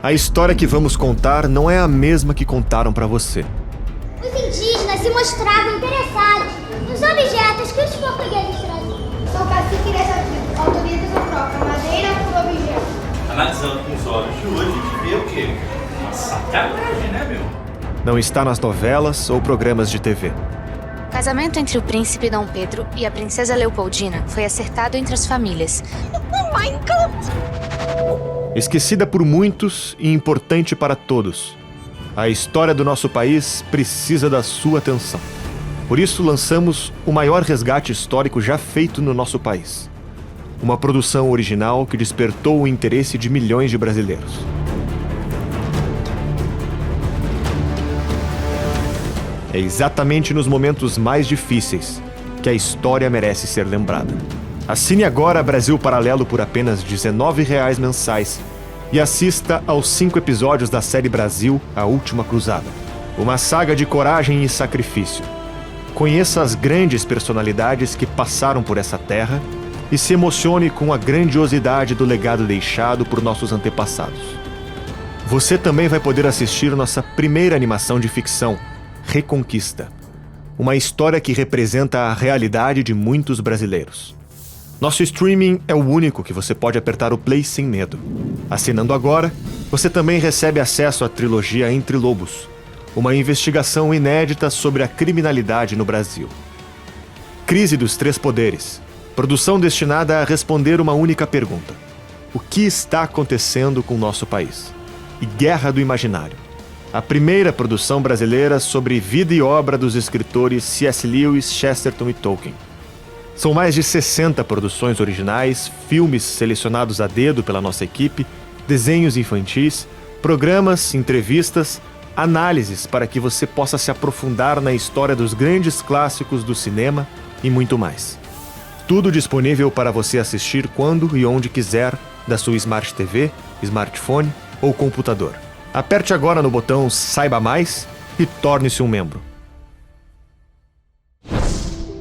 A história que vamos contar não é a mesma que contaram para você. Os indígenas se mostravam interessados nos objetos que os portugueses traziam. Sou cacique dessa tribo, autoriza sua própria madeira por objeto. Analisando com os olhos de hoje, a gente vê o quê? Uma sacanagem, né, meu? Não está nas novelas ou programas de TV. O casamento entre o príncipe Dom Pedro e a princesa Leopoldina foi acertado entre as famílias. Esquecida por muitos e importante para todos, a história do nosso país precisa da sua atenção. Por isso lançamos o maior resgate histórico já feito no nosso país. Uma produção original que despertou o interesse de milhões de brasileiros. É exatamente nos momentos mais difíceis que a história merece ser lembrada. Assine agora Brasil Paralelo por apenas R$ 19,00 mensais e assista aos 5 episódios da série Brasil, A Última Cruzada. Uma saga de coragem e sacrifício. Conheça as grandes personalidades que passaram por essa terra e se emocione com a grandiosidade do legado deixado por nossos antepassados. Você também vai poder assistir nossa primeira animação de ficção, Reconquista. Uma história que representa a realidade de muitos brasileiros. Nosso streaming é o único que você pode apertar o play sem medo. Assinando agora, você também recebe acesso à trilogia Entre Lobos, uma investigação inédita sobre a criminalidade no Brasil. Crise dos Três Poderes, produção destinada a responder uma única pergunta: o que está acontecendo com o nosso país? E Guerra do Imaginário, a primeira produção brasileira sobre vida e obra dos escritores C.S. Lewis, Chesterton e Tolkien. São mais de 60 produções originais, filmes selecionados a dedo pela nossa equipe, desenhos infantis, programas, entrevistas, análises para que você possa se aprofundar na história dos grandes clássicos do cinema e muito mais. Tudo disponível para você assistir quando e onde quiser, da sua Smart TV, smartphone ou computador. Aperte agora no botão Saiba Mais e torne-se um membro.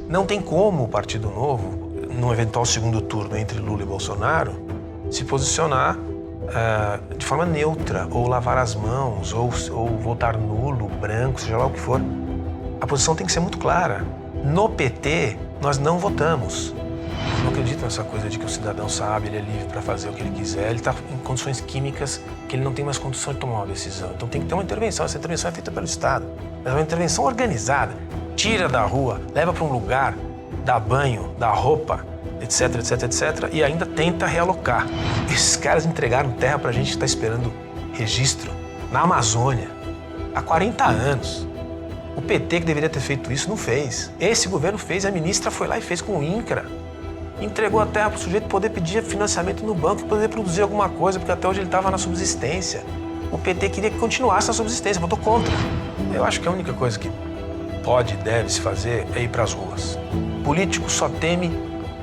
Não tem como o Partido Novo, num eventual segundo turno entre Lula e Bolsonaro, se posicionar de forma neutra, ou lavar as mãos, ou votar nulo, branco, seja lá o que for. A posição tem que ser muito clara. No PT, nós não votamos. Eu não acredito nessa coisa de que o cidadão sabe, ele é livre para fazer o que ele quiser, ele está em condições químicas que ele não tem mais condição de tomar uma decisão. Então tem que ter uma intervenção, essa intervenção é feita pelo Estado. Mas é uma intervenção organizada. Tira da rua, leva para um lugar, dá banho, dá roupa, etc, etc, etc, e ainda tenta realocar. Esses caras entregaram terra pra gente que está esperando registro na Amazônia há 40 anos. O PT, que deveria ter feito isso, não fez. Esse governo fez, a ministra foi lá e fez com o INCRA. Entregou a terra para o sujeito poder pedir financiamento no banco e poder produzir alguma coisa, porque até hoje ele estava na subsistência. O PT queria que continuasse na subsistência, votou contra. Eu acho que a única coisa que pode e deve se fazer é ir para as ruas. Político só teme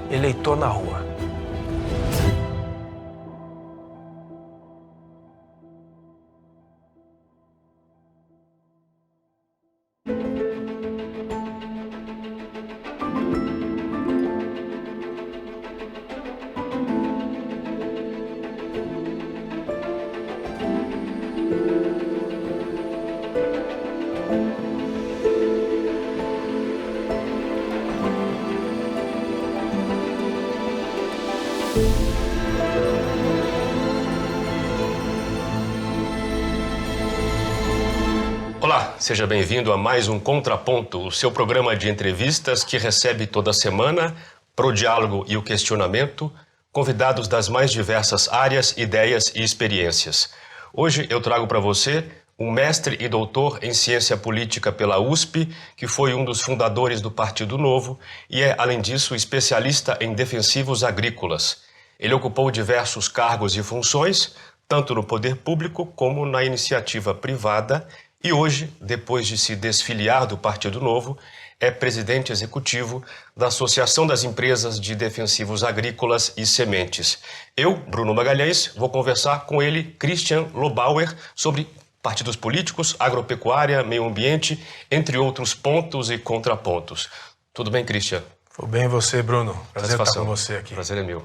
eleitor na rua. Olá, seja bem-vindo a mais um Contraponto, o seu programa de entrevistas que recebe toda semana, pro diálogo e o questionamento, convidados das mais diversas áreas, ideias e experiências. Hoje eu trago para você um mestre e doutor em ciência política pela USP, que foi um dos fundadores do Partido Novo e é, além disso, especialista em defensivos agrícolas. Ele ocupou diversos cargos e funções, tanto no poder público como na iniciativa privada, e hoje, depois de se desfiliar do Partido Novo, é presidente executivo da Associação das Empresas de Defensivos Agrícolas e Sementes. Eu, Bruno Magalhães, vou conversar com ele, Christian Lobauer, sobre partidos políticos, agropecuária, meio ambiente, entre outros pontos e contrapontos. Tudo bem, Christian? Tudo bem você, Bruno? Prazer estar com você aqui. Prazer é meu.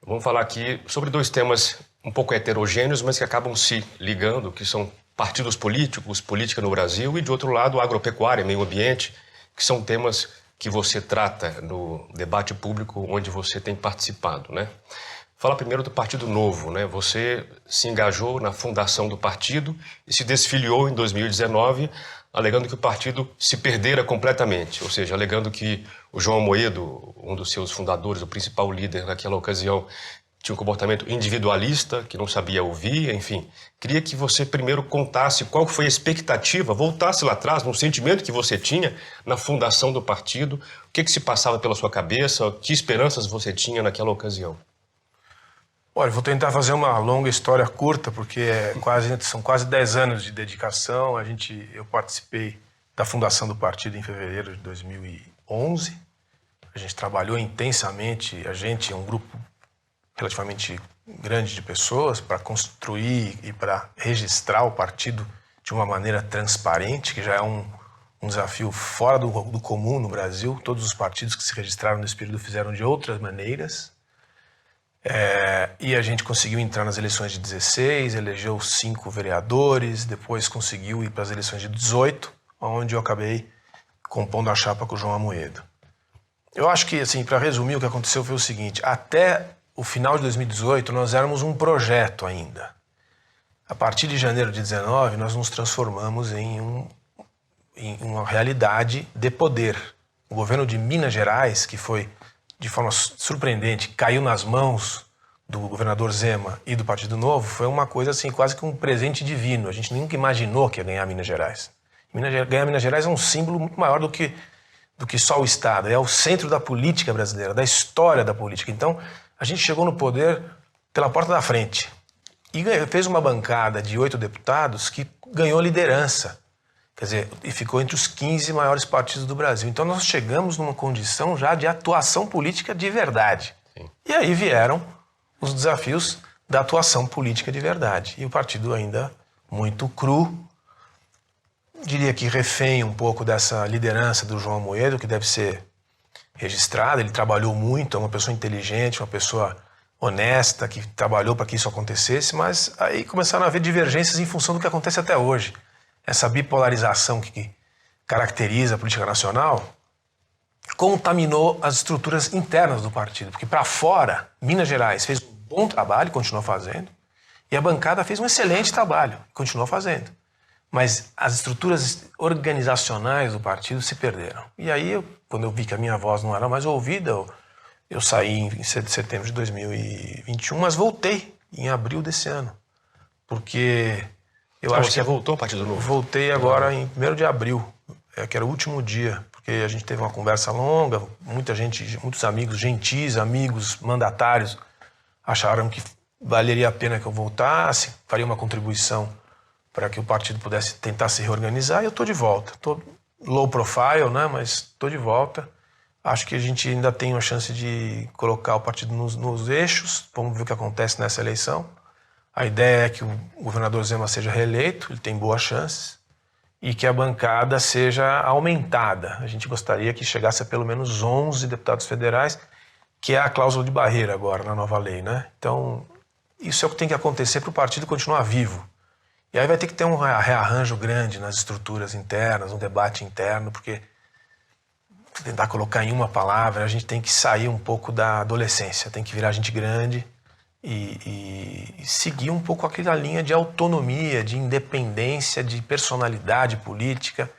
Vamos falar aqui sobre dois temas um pouco heterogêneos, mas que acabam se ligando, que são partidos políticos, política no Brasil, e de outro lado, agropecuária, meio ambiente, que são temas que você trata no debate público onde você tem participado, né? Fala primeiro do Partido Novo, né? Você se engajou na fundação do partido e se desfiliou em 2019, alegando que o partido se perdera completamente, ou seja, alegando que o João Amoedo, um dos seus fundadores, o principal líder naquela ocasião, tinha um comportamento individualista, que não sabia ouvir, enfim. Queria que você primeiro contasse qual foi a expectativa, voltasse lá atrás, no sentimento que você tinha na fundação do partido, o que se passava pela sua cabeça, que esperanças você tinha naquela ocasião. Olha, vou tentar fazer uma longa história curta, porque são quase 10 anos de dedicação. Eu participei da fundação do partido em fevereiro de 2011. A gente trabalhou intensamente, é um grupo relativamente grande de pessoas para construir e para registrar o partido de uma maneira transparente, que já é um desafio fora do comum no Brasil. Todos os partidos que se registraram nesse período fizeram de outras maneiras. E a gente conseguiu entrar nas eleições de 16, elegeu 5 vereadores, depois conseguiu ir para as eleições de 18, onde eu acabei compondo a chapa com o João Amoedo. Eu acho que, assim, para resumir, o que aconteceu foi o seguinte: até o final de 2018, nós éramos um projeto ainda. A partir de janeiro de 19, nós nos transformamos em uma realidade de poder. O governo de Minas Gerais, que foi, de forma surpreendente, caiu nas mãos do governador Zema e do Partido Novo, foi uma coisa assim, quase que um presente divino. A gente nunca imaginou que ia ganhar Minas Gerais. Ganhar Minas Gerais é um símbolo muito maior do que só o Estado. É o centro da política brasileira, da história da política. Então, a gente chegou no poder pela porta da frente e fez uma bancada de 8 deputados que ganhou liderança. Quer dizer, e ficou entre os 15 maiores partidos do Brasil. Então nós chegamos numa condição já de atuação política de verdade. Sim. E aí vieram os desafios da atuação política de verdade. E o partido ainda muito cru, diria que refém um pouco dessa liderança do João Amoedo, que deve ser registrada. Ele trabalhou muito, é uma pessoa inteligente, uma pessoa honesta, que trabalhou para que isso acontecesse, mas aí começaram a haver divergências em função do que acontece até hoje. Essa bipolarização que caracteriza a política nacional contaminou as estruturas internas do partido, porque para fora, Minas Gerais fez um bom trabalho, continuou fazendo, e a bancada fez um excelente trabalho, continuou fazendo. Mas as estruturas organizacionais do partido se perderam. E aí, quando eu vi que a minha voz não era mais ouvida, eu saí em setembro de 2021, mas voltei em abril desse ano, porque eu acho que você voltou ao Partido Novo? Voltei agora em 1º de abril, que era o último dia, porque a gente teve uma conversa longa, muitos amigos gentis, amigos, mandatários, acharam que valeria a pena que eu voltasse, faria uma contribuição para que o partido pudesse tentar se reorganizar, e eu estou de volta. Estou low profile, né, mas estou de volta. Acho que a gente ainda tem uma chance de colocar o partido nos eixos, vamos ver o que acontece nessa eleição. A ideia é que o governador Zema seja reeleito, ele tem boas chances, e que a bancada seja aumentada. A gente gostaria que chegasse a pelo menos 11 deputados federais, que é a cláusula de barreira agora na nova lei, né? Então, isso é o que tem que acontecer para o partido continuar vivo. E aí vai ter que ter um rearranjo grande nas estruturas internas, um debate interno, porque tentar colocar em uma palavra, a gente tem que sair um pouco da adolescência, tem que virar gente grande e seguir um pouco aquela linha de autonomia, de independência, de personalidade política,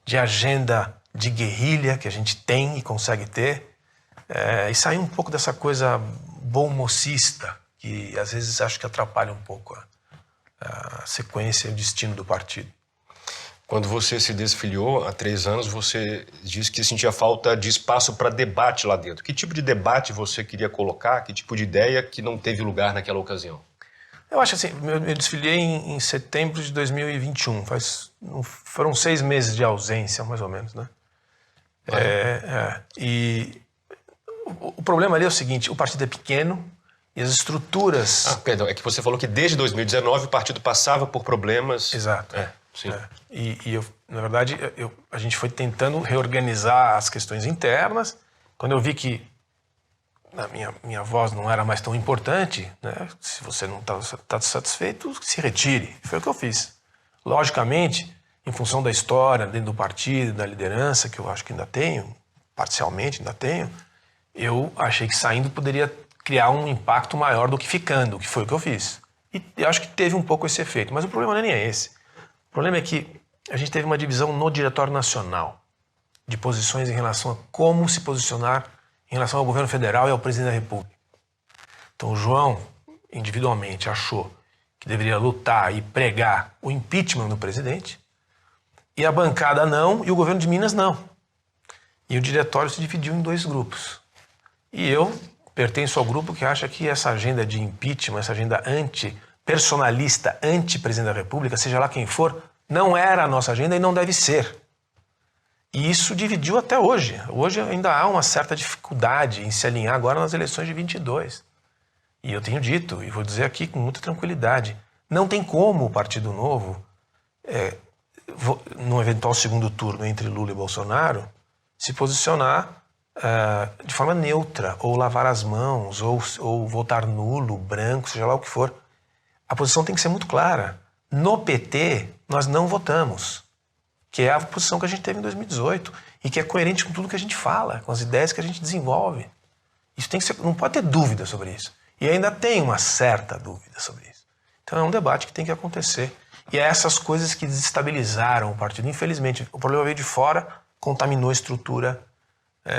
de agenda de guerrilha que a gente tem e consegue ter, e sair um pouco dessa coisa bom-mocista, que às vezes acho que atrapalha um pouco a sequência e o destino do partido. Quando você se desfiliou há 3 anos, você disse que sentia falta de espaço para debate lá dentro. Que tipo de debate você queria colocar? Que tipo de ideia que não teve lugar naquela ocasião? Eu acho assim, eu desfiliei em setembro de 2021. Foram 6 meses de ausência, mais ou menos, né? E o problema ali é o seguinte, o partido é pequeno e as estruturas... Perdão, é que você falou que desde 2019 o partido passava por problemas... Exato. Sim. Na verdade, a gente foi tentando reorganizar as questões internas. Quando eu vi que minha voz não era mais tão importante, né? Se você não está satisfeito, se retire. Foi o que eu fiz. Logicamente, em função da história, dentro do partido, da liderança, que eu acho que ainda tenho, parcialmente ainda tenho, eu achei que saindo poderia criar um impacto maior do que ficando, que foi o que eu fiz. E eu acho que teve um pouco esse efeito, mas o problema não é nem esse. O problema é que a gente teve uma divisão no Diretório Nacional de posições em relação a como se posicionar em relação ao governo federal e ao presidente da República. Então o João, individualmente, achou que deveria lutar e pregar o impeachment do presidente, e a bancada não, e o governo de Minas não. E o diretório se dividiu em 2 grupos. E eu pertenço ao grupo que acha que essa agenda de impeachment, essa agenda anti-personalista, anti-presidente da República, seja lá quem for, não era a nossa agenda e não deve ser. E isso dividiu até hoje. Hoje ainda há uma certa dificuldade em se alinhar agora nas eleições de 22. E eu tenho dito, e vou dizer aqui com muita tranquilidade, não tem como o Partido Novo, num eventual segundo turno entre Lula e Bolsonaro, se posicionar de forma neutra, ou lavar as mãos, ou votar nulo, branco, seja lá o que for. A posição tem que ser muito clara. No PT, nós não votamos, que é a posição que a gente teve em 2018 e que é coerente com tudo que a gente fala, com as ideias que a gente desenvolve. Isso tem que ser, não pode ter dúvida sobre isso. E ainda tem uma certa dúvida sobre isso. Então é um debate que tem que acontecer. E é essas coisas que desestabilizaram o partido. Infelizmente, o problema veio de fora, contaminou a estrutura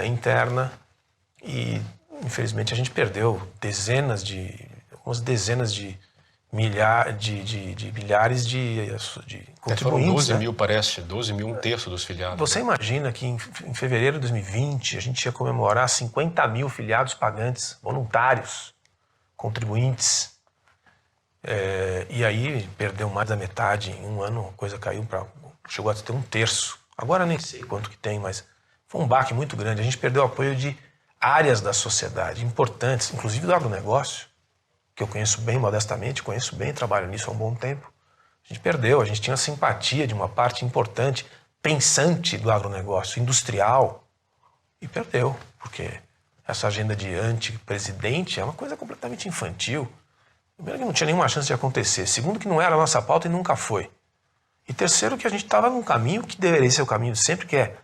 interna e, infelizmente, a gente perdeu algumas dezenas de milhares de contribuintes. Foram 12 mil, parece, 12 mil, 1/3 dos filiados. Você imagina que em fevereiro de 2020 a gente ia comemorar 50 mil filiados pagantes, voluntários, contribuintes, e aí perdeu mais da metade em um ano, a coisa caiu chegou a ter 1/3. Agora nem sei quanto que tem, mas foi um baque muito grande. A gente perdeu o apoio de áreas da sociedade importantes, inclusive do agronegócio, que eu conheço bem modestamente, trabalho nisso há um bom tempo. A gente perdeu, a gente tinha a simpatia de uma parte importante, pensante do agronegócio, industrial, e perdeu, porque essa agenda de anti-presidente é uma coisa completamente infantil. Primeiro que não tinha nenhuma chance de acontecer. Segundo que não era a nossa pauta e nunca foi. E terceiro que a gente estava num caminho que deveria ser o caminho sempre, que é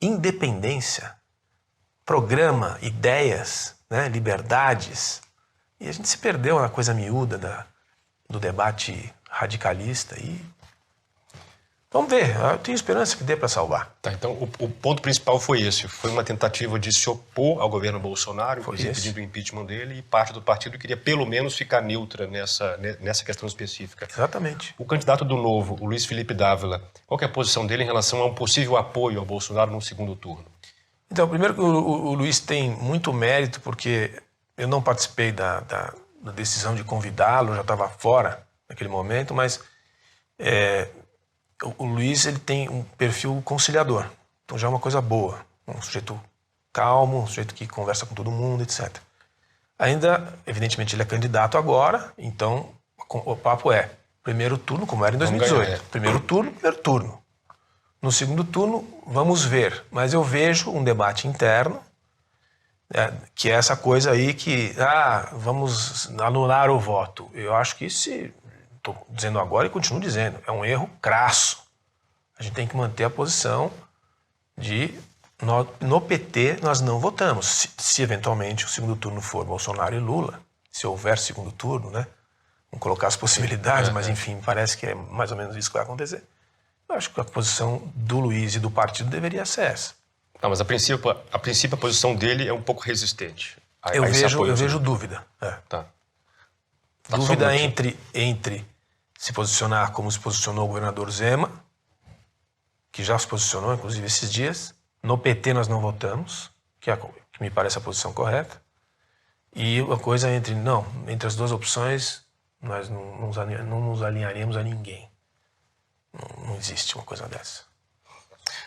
independência, programa, ideias, né, liberdades. E a gente se perdeu na coisa miúda do debate radicalista. E vamos ver, eu tenho esperança que dê para salvar. Tá, então o ponto principal foi esse. Foi uma tentativa de se opor ao governo Bolsonaro, inclusive pedindo o impeachment dele, e parte do partido queria pelo menos ficar neutra nessa questão específica. Exatamente. O candidato do Novo, o Luiz Felipe Dávila, qual que é a posição dele em relação a um possível apoio ao Bolsonaro no segundo turno? Então, primeiro que o Luiz tem muito mérito, porque eu não participei da decisão de convidá-lo, eu já estava fora naquele momento, mas o Luiz ele tem um perfil conciliador, então já é uma coisa boa, um sujeito calmo, um sujeito que conversa com todo mundo, etc. Ainda, evidentemente, ele é candidato agora, então o papo é primeiro turno, como era em 2018. Primeiro turno. No segundo turno, vamos ver, mas eu vejo um debate interno, que é essa coisa aí que, vamos anular o voto. Eu acho que estou dizendo agora e continuo dizendo, é um erro crasso. A gente tem que manter a posição de, no PT, nós não votamos. Se eventualmente o segundo turno for Bolsonaro e Lula, se houver segundo turno, né? Vamos colocar as possibilidades, mas enfim, parece que é mais ou menos isso que vai acontecer. Eu acho que a posição do Luiz e do partido deveria ser essa. Não, mas a princípio a posição dele é um pouco resistente. Eu vejo dúvida. Tá. Dúvida entre se posicionar como se posicionou o governador Zema, que já se posicionou, inclusive, esses dias. No PT nós não votamos, que me parece a posição correta. E uma coisa entre as duas opções, nós não nos alinharemos a ninguém. Não existe uma coisa dessa.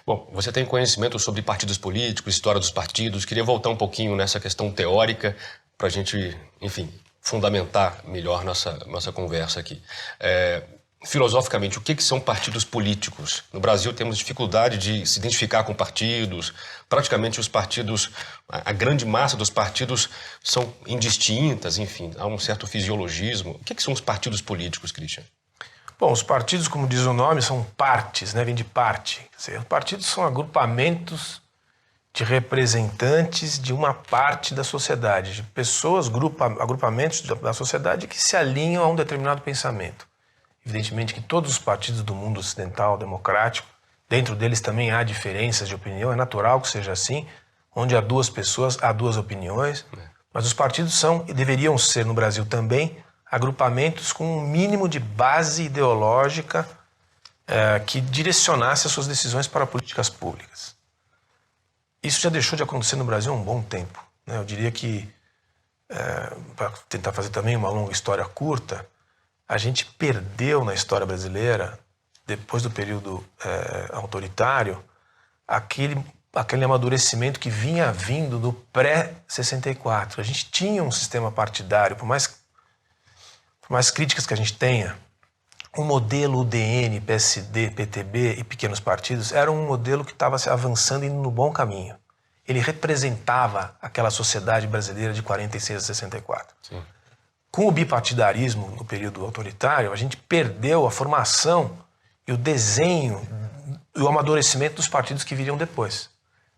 Bom, você tem conhecimento sobre partidos políticos, história dos partidos. Queria voltar um pouquinho nessa questão teórica para a gente, enfim, fundamentar melhor nossa conversa aqui. filosoficamente, o que são partidos políticos? No Brasil temos dificuldade de se identificar com partidos, praticamente os partidos, a grande massa dos partidos são indistintas, enfim, há um certo fisiologismo. O que são os partidos políticos, Christian? Bom, os partidos, como diz o nome, são partes, né? Vem de parte. Quer dizer, os partidos são agrupamentos de representantes de uma parte da sociedade, de pessoas, agrupamentos da sociedade que se alinham a um determinado pensamento. Evidentemente que todos os partidos do mundo ocidental democrático, dentro deles também há diferenças de opinião, é natural que seja assim, onde há duas pessoas, há duas opiniões, mas os partidos são, e deveriam ser no Brasil também, agrupamentos com um mínimo de base ideológica que direcionasse as suas decisões para políticas públicas. Isso já deixou de acontecer no Brasil há um bom tempo, né? Eu diria que, para tentar fazer também uma longa história curta, a gente perdeu na história brasileira, depois do período autoritário, aquele amadurecimento que vinha vindo do pré-64. A gente tinha um sistema partidário, por mais críticas que a gente tenha, o modelo UDN, PSD, PTB e pequenos partidos era um modelo que estava se avançando e indo no bom caminho. Ele representava aquela sociedade brasileira de 46 a 64. Sim. Com o bipartidarismo no período autoritário, a gente perdeu a formação e o desenho e o amadurecimento dos partidos que viriam depois.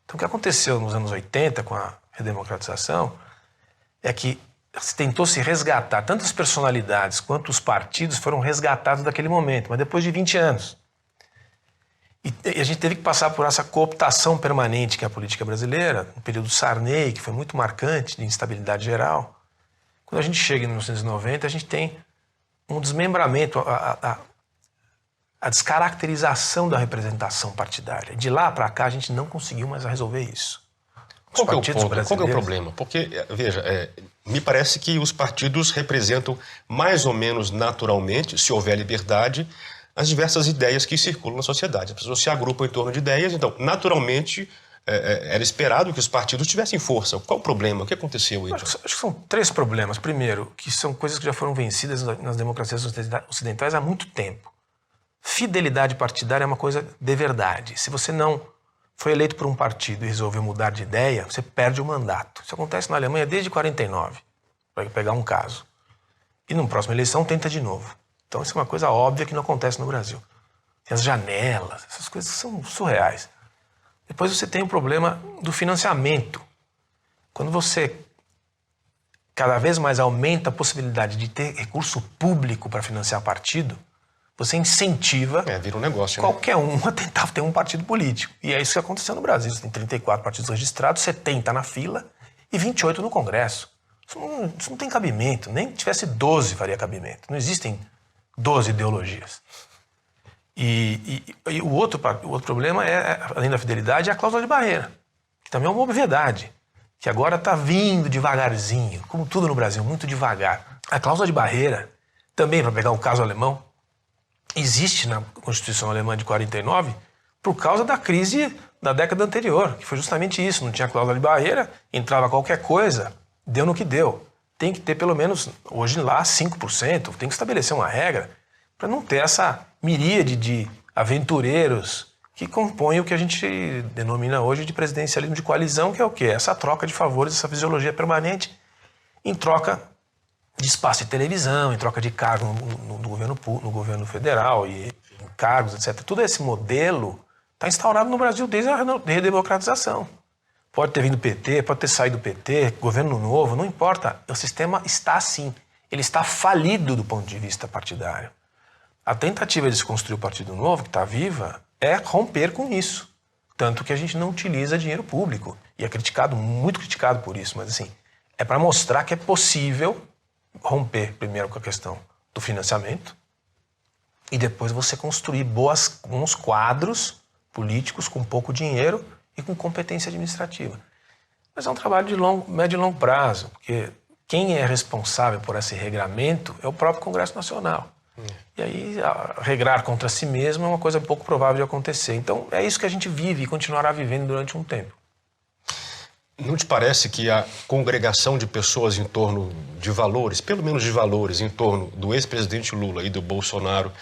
Então o que aconteceu nos anos 80 com a redemocratização é que tentou se resgatar, tanto as personalidades quanto os partidos foram resgatados daquele momento, mas depois de 20 anos. E a gente teve que passar por essa cooptação permanente que é a política brasileira, no período Sarney, que foi muito marcante, de instabilidade geral. Quando a gente chega em 1990, a gente tem um desmembramento, a descaracterização da representação partidária. De lá para cá, a gente não conseguiu mais resolver isso. Qual que é o ponto? Qual que é o problema? Porque, veja, me parece que os partidos representam mais ou menos naturalmente, se houver liberdade, as diversas ideias que circulam na sociedade. As pessoas se agrupam em torno de ideias, então, naturalmente, era esperado que os partidos tivessem força. Qual o problema? O que aconteceu aí? Acho que são três problemas. Primeiro, que são coisas que já foram vencidas nas democracias ocidentais há muito tempo. Fidelidade partidária é uma coisa de verdade. Se você não foi eleito por um partido e resolveu mudar de ideia, você perde o mandato. Isso acontece na Alemanha desde 49, para pegar um caso. E na próxima eleição tenta de novo. Então isso é uma coisa óbvia que não acontece no Brasil. Tem as janelas, essas coisas são surreais. Depois você tem o problema do financiamento. Quando você cada vez mais aumenta a possibilidade de ter recurso público para financiar partido, você incentiva vira um negócio, qualquer um a tentar ter um partido político. E é isso que aconteceu no Brasil. Você tem 34 partidos registrados, 70 na fila e 28 no Congresso. Isso não tem cabimento. Nem que tivesse 12 faria cabimento. Não existem 12 ideologias. E o outro problema além da fidelidade, é a cláusula de barreira, que também é uma obviedade, que agora está vindo devagarzinho, como tudo no Brasil, muito devagar. A cláusula de barreira, também, para pegar o caso alemão, existe na Constituição Alemã de 49 por causa da crise da década anterior, que foi justamente isso, não tinha cláusula de barreira, entrava qualquer coisa, deu no que deu. Tem que ter pelo menos, hoje lá, 5%, tem que estabelecer uma regra para não ter essa miríade de aventureiros que compõem o que a gente denomina hoje de presidencialismo de coalizão, que é o quê? Essa troca de favores, essa fisiologia permanente em troca de espaço de televisão, em troca de cargo no governo federal e cargos, etc. Todo esse modelo está instaurado no Brasil desde a redemocratização. Pode ter vindo do PT, pode ter saído do PT, governo novo, não importa. O sistema está assim. Ele está falido do ponto de vista partidário. A tentativa de se construir o Partido Novo, que está viva, é romper com isso. Tanto que a gente não utiliza dinheiro público. E é criticado, muito criticado por isso, mas assim, é para mostrar que é possível romper primeiro com a questão do financiamento e depois você construir bons quadros políticos com pouco dinheiro e com competência administrativa. Mas é um trabalho de médio e longo prazo, porque quem é responsável por esse regramento é o próprio Congresso Nacional. E aí, regrar contra si mesmo é uma coisa pouco provável de acontecer. Então, é isso que a gente vive e continuará vivendo durante um tempo. Não te parece que a congregação de pessoas em torno de valores, pelo menos de valores, em torno do ex-presidente Lula e do Bolsonaro,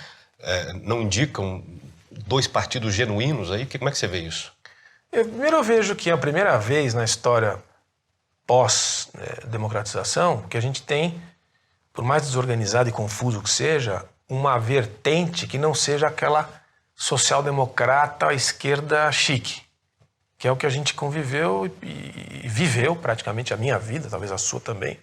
não indicam dois partidos genuínos aí? Como é que você vê isso? Primeiro eu vejo que é a primeira vez na história pós-democratização que a gente tem, por mais desorganizado e confuso que seja, uma vertente que não seja aquela social-democrata à esquerda chique, que é o que a gente conviveu e viveu praticamente a minha vida, talvez a sua também,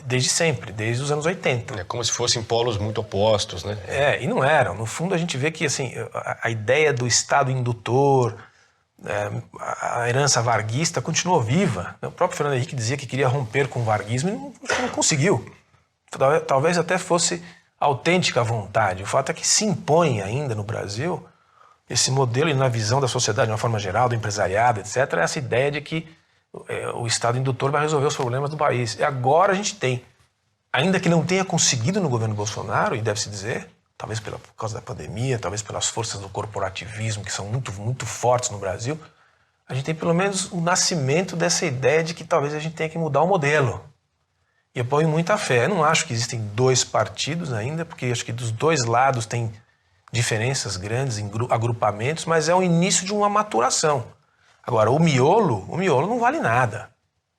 desde sempre, desde os anos 80. É como se fossem polos muito opostos, né? E não eram. No fundo, a gente vê que assim, a ideia do Estado indutor, a herança varguista continuou viva. O próprio Fernando Henrique dizia que queria romper com o varguismo e não conseguiu. Talvez até fosse autêntica a vontade. O fato é que se impõe ainda no Brasil esse modelo, e na visão da sociedade de uma forma geral, do empresariado, etc., essa ideia de que o Estado indutor vai resolver os problemas do país. E agora a gente tem, ainda que não tenha conseguido no governo Bolsonaro, e deve-se dizer, talvez por causa da pandemia, talvez pelas forças do corporativismo, que são muito, muito fortes no Brasil, a gente tem pelo menos o nascimento dessa ideia de que talvez a gente tenha que mudar o modelo. E eu ponho muita fé. Eu não acho que existem dois partidos ainda, porque acho que dos dois lados tem diferenças grandes em agrupamentos, mas é o início de uma maturação. Agora, o miolo não vale nada.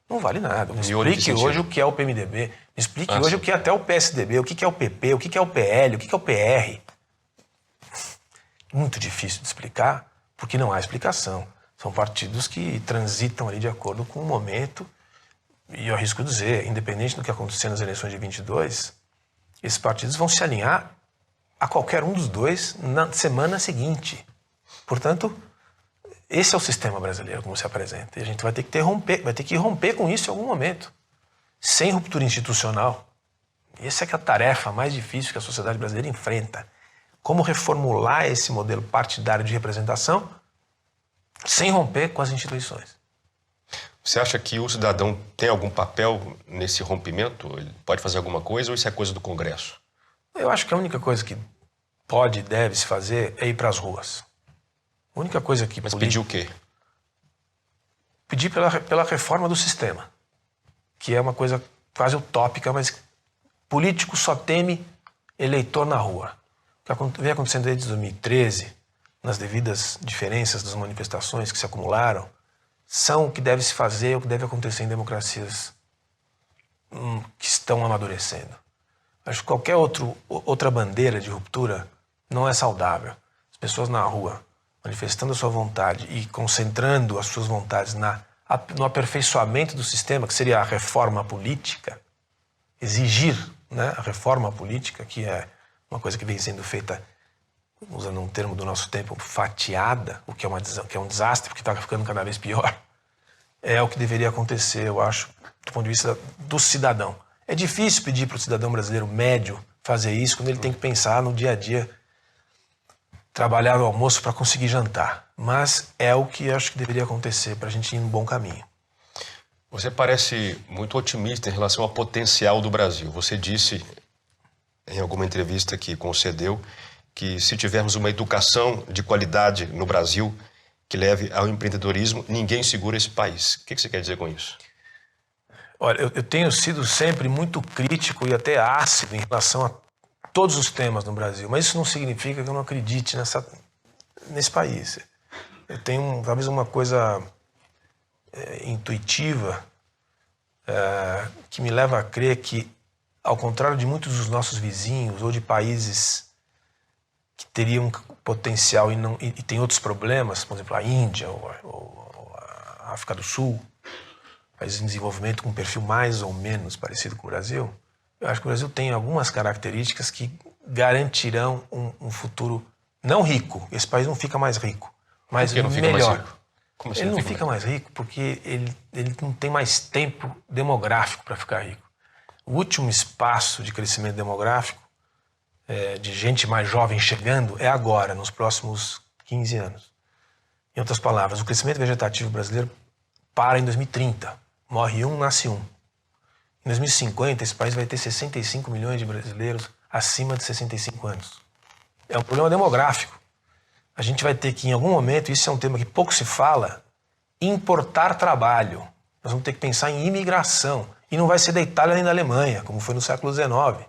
Não vale nada. Me explique hoje o que é o PMDB, me explique hoje o que é até o PSDB, o que é o PP, o que é o PL, o que é o PR. Muito difícil de explicar, porque não há explicação. São partidos que transitam ali de acordo com o momento, e eu arrisco dizer, independente do que acontecer nas eleições de 22, esses partidos vão se alinhar a qualquer um dos dois na semana seguinte. Portanto, esse é o sistema brasileiro como se apresenta. E a gente vai ter que romper com isso em algum momento. Sem ruptura institucional. E essa é que é a tarefa mais difícil que a sociedade brasileira enfrenta. Como reformular esse modelo partidário de representação sem romper com as instituições. Você acha que o cidadão tem algum papel nesse rompimento? Ele pode fazer alguma coisa ou isso é coisa do Congresso? Eu acho que a única coisa que pode e deve se fazer é ir para as ruas. A única coisa que... Mas pedir o quê? Pedir pela reforma do sistema, que é uma coisa quase utópica, mas político só teme eleitor na rua. O que vem acontecendo desde 2013, nas devidas diferenças das manifestações que se acumularam, são o que deve se fazer, o que deve acontecer em democracias que estão amadurecendo. Acho que qualquer outra bandeira de ruptura não é saudável. As pessoas na rua manifestando a sua vontade e concentrando as suas vontades no aperfeiçoamento do sistema, que seria a reforma política, exigir, né, a reforma política, que é uma coisa que vem sendo feita, usando um termo do nosso tempo, fatiada, o que é um desastre, porque está ficando cada vez pior, é o que deveria acontecer, eu acho, do ponto de vista do cidadão. É difícil pedir para o cidadão brasileiro médio fazer isso quando ele tem que pensar no dia a dia, trabalhar no almoço para conseguir jantar. Mas é o que acho que deveria acontecer para a gente ir no bom caminho. Você parece muito otimista em relação ao potencial do Brasil. Você disse em alguma entrevista que concedeu que se tivermos uma educação de qualidade no Brasil que leve ao empreendedorismo, ninguém segura esse país. O que você quer dizer com isso? Olha, eu tenho sido sempre muito crítico e até ácido em relação a todos os temas no Brasil, mas isso não significa que eu não acredite nesse país. Eu tenho talvez uma coisa intuitiva que me leva a crer que, ao contrário de muitos dos nossos vizinhos ou de países que teriam potencial e tem outros problemas, por exemplo, a Índia ou a África do Sul, países em desenvolvimento com um perfil mais ou menos parecido com o Brasil, eu acho que o Brasil tem algumas características que garantirão um futuro não rico. Esse país não fica mais rico, mas melhor. Mais rico? Como assim ele não fica mais rico porque ele não tem mais tempo demográfico para ficar rico. O último espaço de crescimento demográfico, de gente mais jovem chegando, é agora, nos próximos 15 anos. Em outras palavras, o crescimento vegetativo brasileiro para em 2030. Morre um, nasce um. Em 2050, esse país vai ter 65 milhões de brasileiros acima de 65 anos. É um problema demográfico. A gente vai ter que, em algum momento, isso é um tema que pouco se fala, importar trabalho. Nós vamos ter que pensar em imigração. E não vai ser da Itália nem da Alemanha, como foi no século XIX.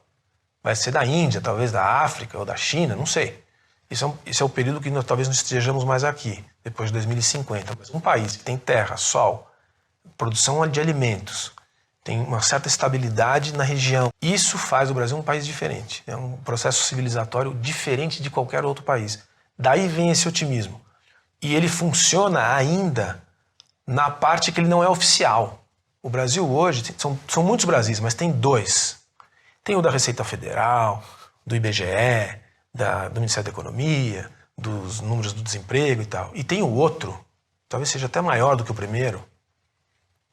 vai ser da Índia, talvez da África ou da China, não sei. Isso é o período que nós talvez não estejamos mais aqui, depois de 2050. Mas um país que tem terra, sol, produção de alimentos, tem uma certa estabilidade na região. Isso faz do Brasil um país diferente. É um processo civilizatório diferente de qualquer outro país. Daí vem esse otimismo. E ele funciona ainda na parte que ele não é oficial. O Brasil hoje, são muitos Brasis, mas tem 2. Tem o da Receita Federal, do IBGE, do Ministério da Economia, dos números do desemprego e tal. E tem o outro, talvez seja até maior do que o primeiro,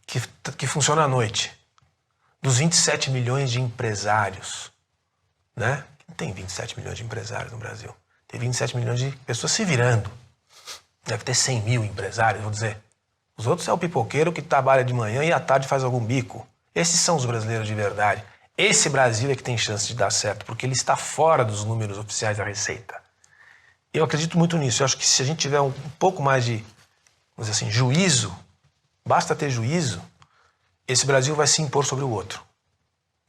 que funciona à noite. Dos 27 milhões de empresários. Né? Não tem 27 milhões de empresários no Brasil. Tem 27 milhões de pessoas se virando. Deve ter 100 mil empresários, vou dizer. Os outros é o pipoqueiro que trabalha de manhã e à tarde faz algum bico. Esses são os brasileiros de verdade. Esse Brasil é que tem chance de dar certo, porque ele está fora dos números oficiais da Receita. Eu acredito muito nisso. Eu acho que se a gente tiver um pouco mais de, vamos dizer assim, juízo, basta ter juízo, esse Brasil vai se impor sobre o outro.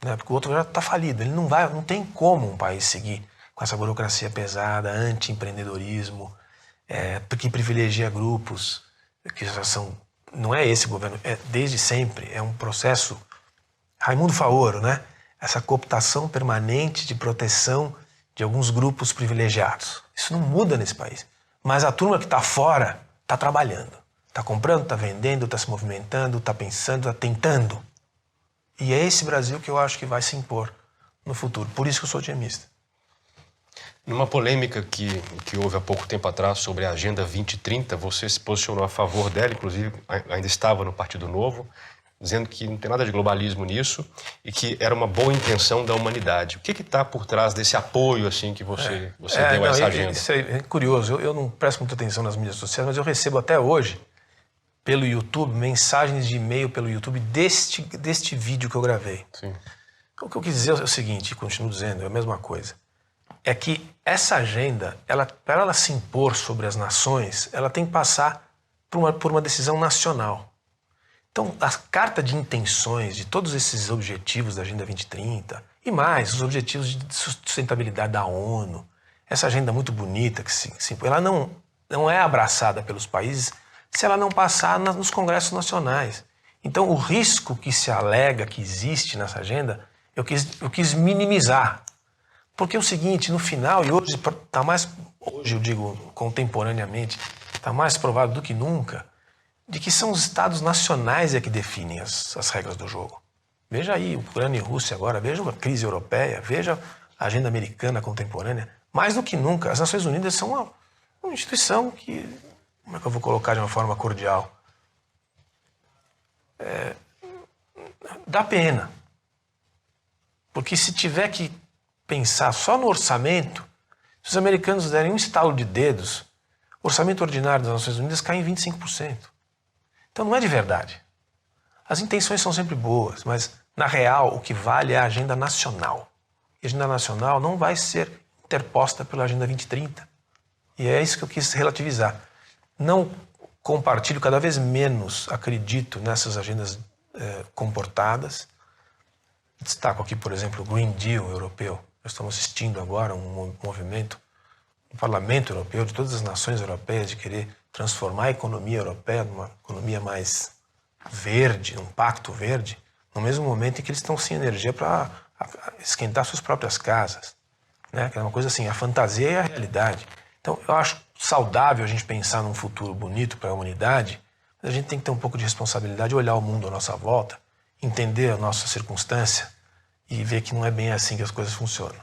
Né? Porque o outro já está falido. Ele não tem como um país seguir com essa burocracia pesada, anti-empreendedorismo, que privilegia grupos que já são... Não é esse governo, é desde sempre, é um processo... Raimundo Faoro, né? Essa cooptação permanente de proteção de alguns grupos privilegiados. Isso não muda nesse país. Mas a turma que está fora está trabalhando. Está comprando, está vendendo, está se movimentando, está pensando, está tentando. E é esse Brasil que eu acho que vai se impor no futuro. Por isso que eu sou otimista. Numa polêmica que houve há pouco tempo atrás sobre a Agenda 2030, você se posicionou a favor dela, inclusive ainda estava no Partido Novo, dizendo que não tem nada de globalismo nisso e que era uma boa intenção da humanidade. O que está por trás desse apoio assim, que você deu a essa agenda? Isso é curioso. Eu não presto muita atenção nas mídias sociais, mas eu recebo até hoje, pelo YouTube, mensagens de e-mail pelo YouTube deste vídeo que eu gravei. Sim. O que eu quis dizer é o seguinte, e continuo dizendo, é a mesma coisa. É que essa agenda, para ela se impor sobre as nações, ela tem que passar por uma decisão nacional. Então, a carta de intenções de todos esses objetivos da Agenda 2030 e mais, os objetivos de sustentabilidade da ONU, essa agenda muito bonita que se impõe, ela não é abraçada pelos países se ela não passar nos congressos nacionais. Então, o risco que se alega que existe nessa agenda, eu quis minimizar. Porque é o seguinte, no final, e hoje eu digo contemporaneamente, está mais provado do que nunca, de que são os estados nacionais que definem as regras do jogo. Veja aí, Ucrânia e Rússia agora, veja a crise europeia, veja a agenda americana contemporânea. Mais do que nunca, as Nações Unidas são uma instituição que, como é que eu vou colocar de uma forma cordial? Dá pena. Porque se tiver que pensar só no orçamento, se os americanos derem um estalo de dedos, o orçamento ordinário das Nações Unidas cai em 25%. Então não é de verdade. As intenções são sempre boas, mas na real o que vale é a agenda nacional. E a agenda nacional não vai ser interposta pela Agenda 2030. E é isso que eu quis relativizar. Não compartilho, cada vez menos acredito nessas agendas comportadas. Destaco aqui, por exemplo, o Green Deal europeu. Nós estamos assistindo agora um movimento no Parlamento Europeu, de todas as nações europeias, de querer transformar a economia europeia numa economia mais verde, um pacto verde, no mesmo momento em que eles estão sem energia para esquentar suas próprias casas. Né? Que é uma coisa assim, a fantasia e a realidade. Então, eu acho saudável a gente pensar num futuro bonito para a humanidade, mas a gente tem que ter um pouco de responsabilidade, olhar o mundo à nossa volta, entender a nossa circunstância e ver que não é bem assim que as coisas funcionam.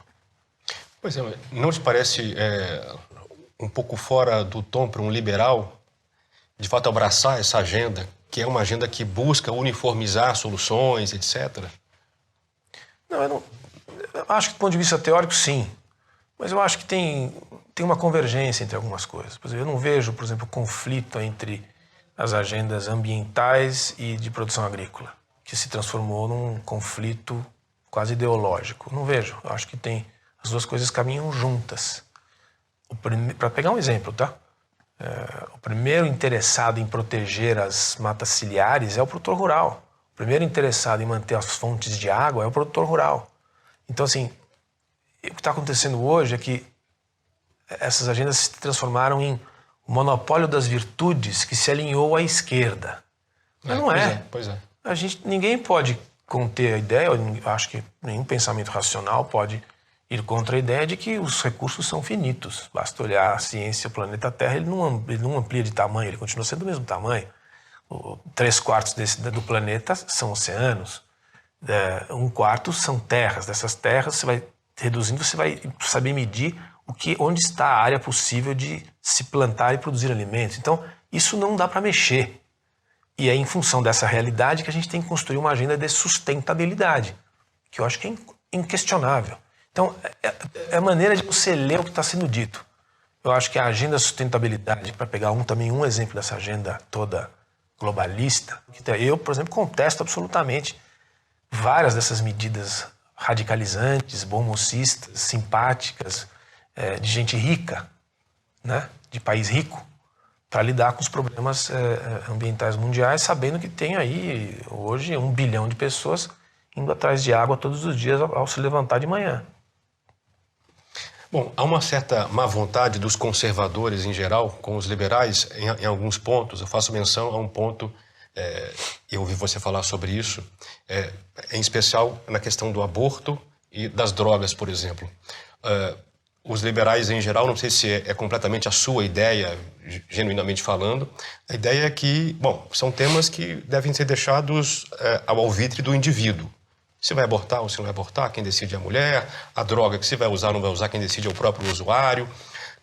Pois é, não te parece um pouco fora do tom para um liberal, de fato, abraçar essa agenda, que é uma agenda que busca uniformizar soluções, etc.? Não, eu acho que do ponto de vista teórico, sim. Mas eu acho que tem uma convergência entre algumas coisas. Por exemplo, eu não vejo, por exemplo, conflito entre as agendas ambientais e de produção agrícola, que se transformou num conflito quase ideológico. Não vejo. Eu acho que as duas coisas caminham juntas. Para pegar um exemplo, tá? O primeiro interessado em proteger as matas ciliares é o produtor rural. O primeiro interessado em manter as fontes de água é o produtor rural. Então, assim, o que está acontecendo hoje é que essas agendas se transformaram em o monopólio das virtudes que se alinhou à esquerda. Mas não é. Pois é. Ninguém pode conter a ideia, eu acho que nenhum pensamento racional pode ir contra a ideia de que os recursos são finitos. Basta olhar a ciência, o planeta Terra, ele não amplia de tamanho, ele continua sendo do mesmo tamanho. 3/4 do planeta são oceanos, 1/4 são terras. Dessas terras, você vai reduzindo, você vai saber medir onde está a área possível de se plantar e produzir alimentos. Então, isso não dá para mexer. E é em função dessa realidade que a gente tem que construir uma agenda de sustentabilidade, que eu acho que é inquestionável. Então, é a maneira de você ler o que está sendo dito. Eu acho que a agenda da sustentabilidade, para pegar também um exemplo dessa agenda toda globalista, eu, por exemplo, contesto absolutamente várias dessas medidas radicalizantes, bom-mocistas, simpáticas, de gente rica, né, de país rico, para lidar com os problemas ambientais mundiais, sabendo que tem aí, hoje, 1 bilhão de pessoas indo atrás de água todos os dias ao se levantar de manhã. Bom, há uma certa má vontade dos conservadores em geral com os liberais em alguns pontos. Eu faço menção a um ponto, eu ouvi você falar sobre isso, em especial na questão do aborto e das drogas, por exemplo. Os liberais em geral, não sei se é completamente a sua ideia, genuinamente falando, a ideia é que, bom, são temas que devem ser deixados ao alvitre do indivíduo. Se vai abortar ou se não vai abortar, quem decide é a mulher, a droga que se vai usar ou não vai usar, quem decide é o próprio usuário.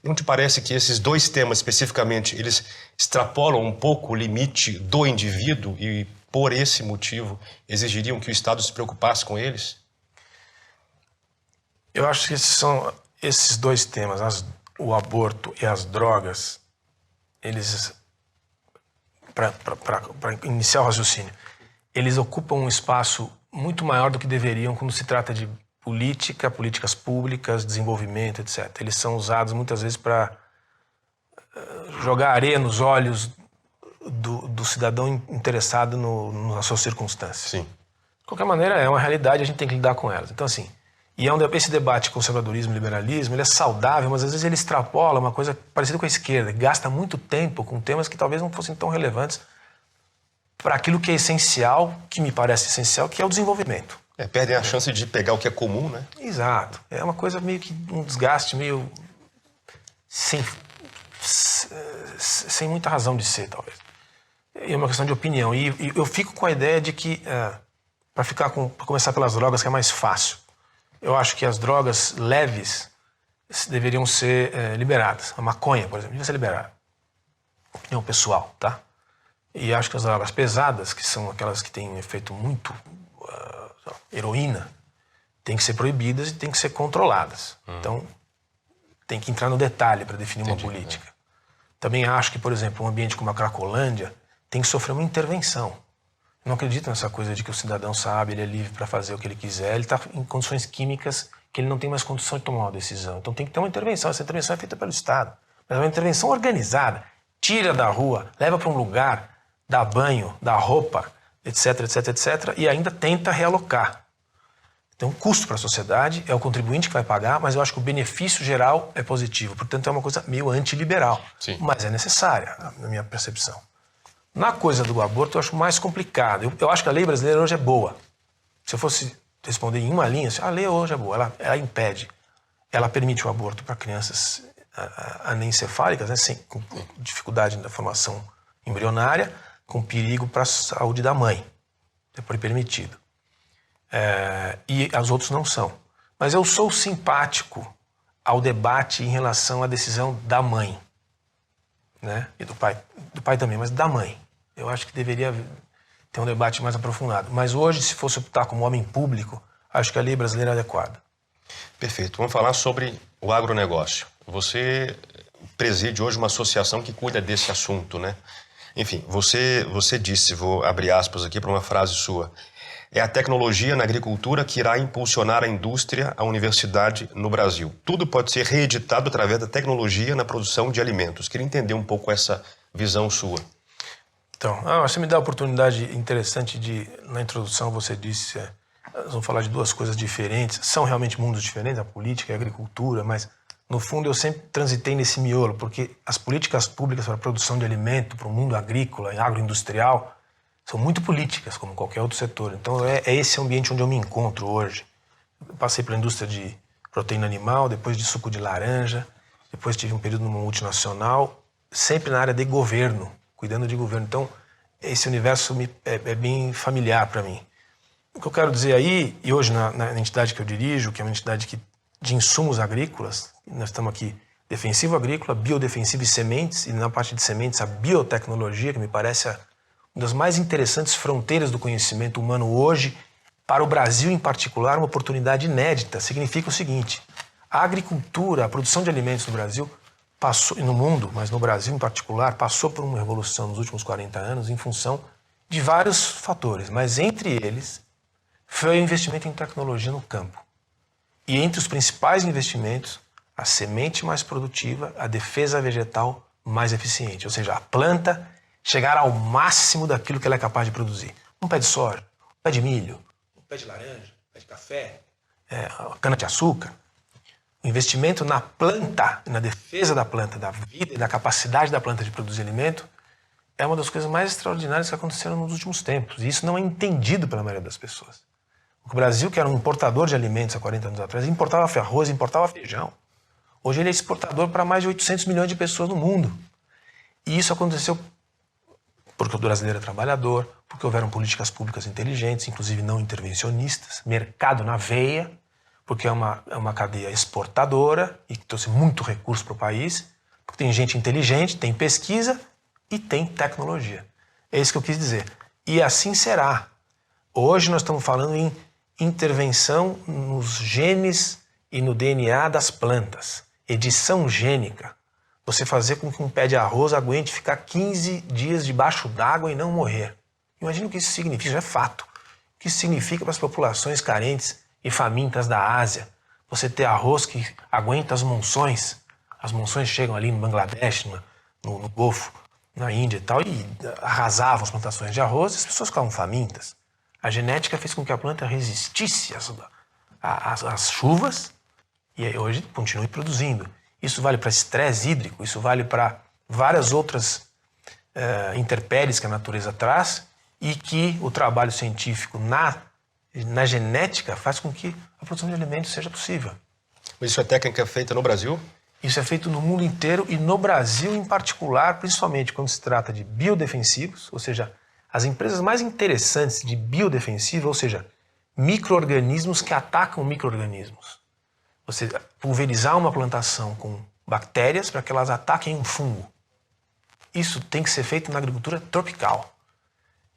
Não te parece que esses dois temas especificamente, eles extrapolam um pouco o limite do indivíduo e, por esse motivo, exigiriam que o Estado se preocupasse com eles? Eu acho que esses dois temas, o aborto e as drogas, eles, para iniciar o raciocínio, eles ocupam um espaço muito maior do que deveriam quando se trata de políticas públicas, desenvolvimento, etc. Eles são usados muitas vezes para jogar areia nos olhos do cidadão interessado nas suas circunstâncias. Sim. De qualquer maneira, é uma realidade, a gente tem que lidar com elas. Então, assim, esse debate conservadorismo e liberalismo, ele é saudável, mas às vezes ele extrapola uma coisa parecida com a esquerda, gasta muito tempo com temas que talvez não fossem tão relevantes para aquilo que é essencial, que me parece essencial, que é o desenvolvimento. Perdem a chance de pegar o que é comum, né? Exato. É uma coisa meio que um desgaste meio sem muita razão de ser, talvez. É uma questão de opinião. E eu fico com a ideia de que, para começar pelas drogas, que é mais fácil, eu acho que as drogas leves deveriam ser liberadas. A maconha, por exemplo, devia ser liberada. Opinião pessoal, tá? E acho que as drogas pesadas, que são aquelas que têm um efeito muito... heroína, tem que ser proibidas e tem que ser controladas. Então, tem que entrar no detalhe para definir uma política. Também acho que, por exemplo, um ambiente como a Cracolândia tem que sofrer uma intervenção. Eu não acredito nessa coisa de que o cidadão sabe, ele é livre para fazer o que ele quiser, ele está em condições químicas que ele não tem mais condição de tomar uma decisão. Então tem que ter uma intervenção. Essa intervenção é feita pelo Estado. Mas é uma intervenção organizada. Tira da rua, leva para um lugar, dá banho, dá roupa, etc, etc, etc, e ainda tenta realocar. Tem um custo para a sociedade, é o contribuinte que vai pagar, mas eu acho que o benefício geral é positivo. Portanto, é uma coisa meio antiliberal. Sim. Mas é necessária, na minha percepção. Na coisa do aborto, eu acho mais complicado. Eu acho que a lei brasileira hoje é boa. Se eu fosse responder em uma linha, a lei hoje é boa, ela impede. Ela permite o aborto para crianças anencefálicas, né, com dificuldade na formação embrionária, com perigo para a saúde da mãe. É permitido. E os outros não são. Mas eu sou simpático ao debate em relação à decisão da mãe, né? E do pai também, mas da mãe. Eu acho que deveria ter um debate mais aprofundado. Mas hoje, se fosse optar como homem público, acho que a lei brasileira é adequada. Perfeito. Vamos falar sobre o agronegócio. Você preside hoje uma associação que cuida desse assunto, né? Enfim, você disse, vou abrir aspas aqui para uma frase sua, é a tecnologia na agricultura que irá impulsionar a indústria, a universidade no Brasil. Tudo pode ser reeditado através da tecnologia na produção de alimentos. Queria entender um pouco essa visão sua. Então, você me dá a oportunidade interessante de, na introdução você disse, nós vamos falar de duas coisas diferentes, são realmente mundos diferentes, a política e a agricultura, mas no fundo eu sempre transitei nesse miolo, porque as políticas públicas para a produção de alimento, para o mundo agrícola e agroindustrial, são muito políticas, como qualquer outro setor. Então é esse ambiente onde eu me encontro hoje. Eu passei pela indústria de proteína animal, depois de suco de laranja, depois tive um período numa multinacional, sempre na área de governo, cuidando de governo. Então esse universo é bem familiar para mim. O que eu quero dizer aí, e hoje na entidade que eu dirijo, que é uma entidade de insumos agrícolas, nós estamos aqui defensivo agrícola, biodefensivo e sementes, e na parte de sementes a biotecnologia, que me parece uma das mais interessantes fronteiras do conhecimento humano hoje, para o Brasil em particular, uma oportunidade inédita. Significa o seguinte: a agricultura, a produção de alimentos no Brasil, passou, e no mundo, mas no Brasil em particular, passou por uma revolução nos últimos 40 anos em função de vários fatores, mas entre eles foi o investimento em tecnologia no campo. E entre os principais investimentos, a semente mais produtiva, a defesa vegetal mais eficiente, ou seja, a planta chegar ao máximo daquilo que ela é capaz de produzir. Um pé de soja, um pé de milho, um pé de laranja, um pé de café, cana-de-açúcar. O investimento na planta, na defesa da planta, da vida e da capacidade da planta de produzir alimento é uma das coisas mais extraordinárias que aconteceram nos últimos tempos. E isso não é entendido pela maioria das pessoas. O Brasil, que era um importador de alimentos há 40 anos atrás, importava arroz, importava feijão. Hoje ele é exportador para mais de 800 milhões de pessoas no mundo. E isso aconteceu porque o brasileiro é trabalhador, porque houveram políticas públicas inteligentes, inclusive não intervencionistas, mercado na veia, porque é uma cadeia exportadora e que trouxe muito recurso para o país, porque tem gente inteligente, tem pesquisa e tem tecnologia. É isso que eu quis dizer. E assim será. Hoje nós estamos falando em intervenção nos genes e no DNA das plantas. Edição gênica. Você fazer com que um pé de arroz aguente ficar 15 dias debaixo d'água e não morrer. Imagina o que isso significa, isso é fato. O que isso significa para as populações carentes e famintas da Ásia. Você ter arroz que aguenta as monções. As monções chegam ali no Bangladesh, no Golfo, na Índia e tal, e arrasavam as plantações de arroz e as pessoas ficavam famintas. A genética fez com que a planta resistisse às chuvas e hoje continue produzindo. Isso vale para estresse hídrico, isso vale para várias outras intempéries que a natureza traz e que o trabalho científico na genética faz com que a produção de alimentos seja possível. Mas isso é técnica feita no Brasil? Isso é feito no mundo inteiro e no Brasil em particular, principalmente quando se trata de biodefensivos, ou seja, as empresas mais interessantes de biodefensivo, ou seja, micro-organismos que atacam micro-organismos. Você pulverizar uma plantação com bactérias para que elas ataquem um fungo. Isso tem que ser feito na agricultura tropical.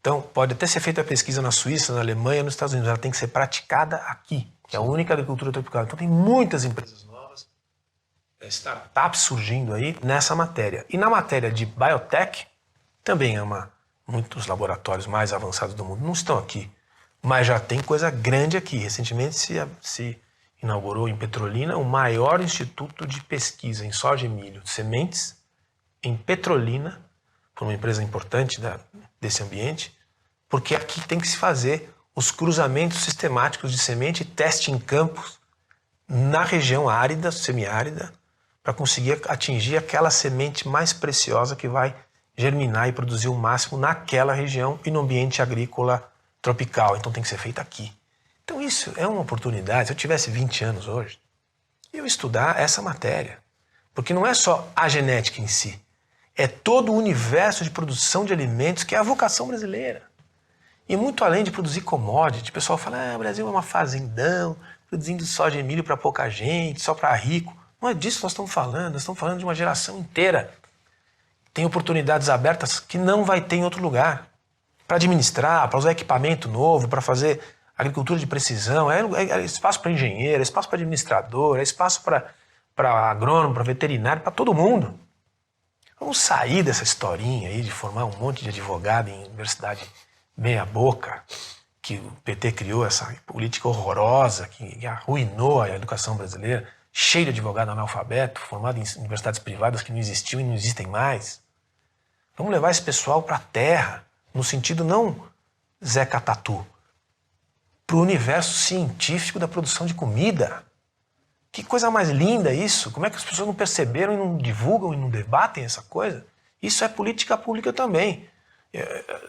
Então, pode até ser feita a pesquisa na Suíça, na Alemanha, nos Estados Unidos, ela tem que ser praticada aqui, que é a única agricultura tropical. Então, tem muitas empresas novas, startups surgindo aí nessa matéria. E na matéria de biotech, também muitos laboratórios mais avançados do mundo não estão aqui, mas já tem coisa grande aqui. Recentemente se inaugurou em Petrolina o maior instituto de pesquisa em soja e milho, sementes, em Petrolina, por uma empresa importante desse ambiente, porque aqui tem que se fazer os cruzamentos sistemáticos de semente e teste em campos na região árida, semiárida, para conseguir atingir aquela semente mais preciosa que vai germinar e produzir o máximo naquela região e no ambiente agrícola tropical. Então tem que ser feito aqui. Então isso é uma oportunidade. Se eu tivesse 20 anos hoje, eu estudar essa matéria. Porque não é só a genética em si, é todo o universo de produção de alimentos que é a vocação brasileira. E muito além de produzir commodity, o pessoal fala, o Brasil é uma fazendão, produzindo soja e milho para pouca gente, só para rico. Não é disso que nós estamos falando de uma geração inteira. Tem oportunidades abertas que não vai ter em outro lugar. Para administrar, para usar equipamento novo, para fazer agricultura de precisão, é espaço para engenheiro, é espaço para administrador, é espaço para agrônomo, para veterinário, para todo mundo. Vamos sair dessa historinha aí de formar um monte de advogado em universidade meia boca, que o PT criou essa política horrorosa que arruinou a educação brasileira, cheio de advogado analfabeto, formado em universidades privadas que não existiam e não existem mais. Vamos levar esse pessoal para a terra, no sentido não Zé Catatu, para o universo científico da produção de comida. Que coisa mais linda isso! Como é que as pessoas não perceberam e não divulgam e não debatem essa coisa? Isso é política pública também.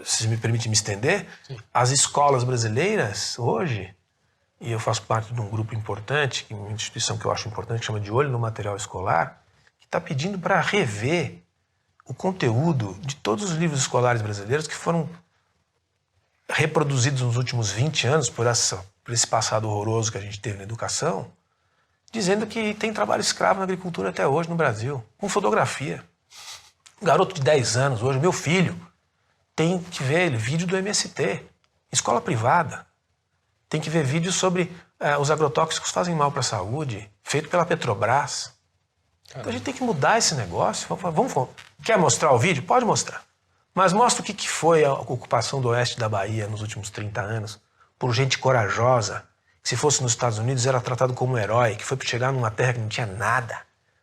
Se me permite me estender, sim, as escolas brasileiras hoje, e eu faço parte de um grupo importante, uma instituição que eu acho importante, que chama de Olho no Material Escolar, que está pedindo para rever o conteúdo de todos os livros escolares brasileiros que foram reproduzidos nos últimos 20 anos por esse passado horroroso que a gente teve na educação, dizendo que tem trabalho escravo na agricultura até hoje no Brasil, com fotografia. Um garoto de 10 anos hoje, meu filho, tem que ver vídeo do MST, escola privada. Tem que ver vídeo sobre os agrotóxicos fazem mal para a saúde, feito pela Petrobras. Então a gente tem que mudar esse negócio. Quer mostrar o vídeo? Pode mostrar. Mas mostra o que foi a ocupação do oeste da Bahia nos últimos 30 anos, por gente corajosa, que se fosse nos Estados Unidos era tratado como um herói, que foi para chegar numa terra que não tinha nada.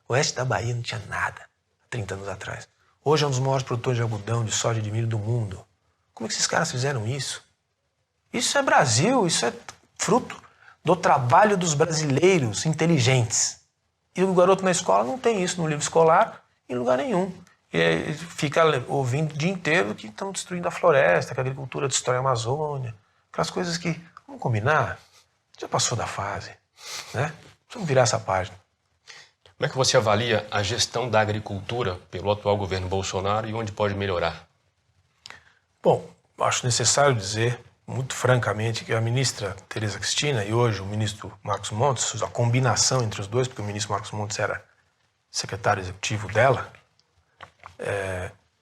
O oeste da Bahia não tinha nada há 30 anos atrás. Hoje é um dos maiores produtores de algodão, de soja e de milho do mundo. Como é que esses caras fizeram isso? Isso é Brasil, isso é fruto do trabalho dos brasileiros inteligentes. E o garoto na escola não tem isso no livro escolar em lugar nenhum. E fica ouvindo o dia inteiro que estão destruindo a floresta, que a agricultura destrói a Amazônia. Aquelas coisas que, vamos combinar, já passou da fase, né? Vamos virar essa página. Como é que você avalia a gestão da agricultura pelo atual governo Bolsonaro e onde pode melhorar? Bom, acho necessário dizer, muito francamente, que a ministra Tereza Cristina e hoje o ministro Marcos Montes, a combinação entre os dois, porque o ministro Marcos Montes era secretário executivo dela,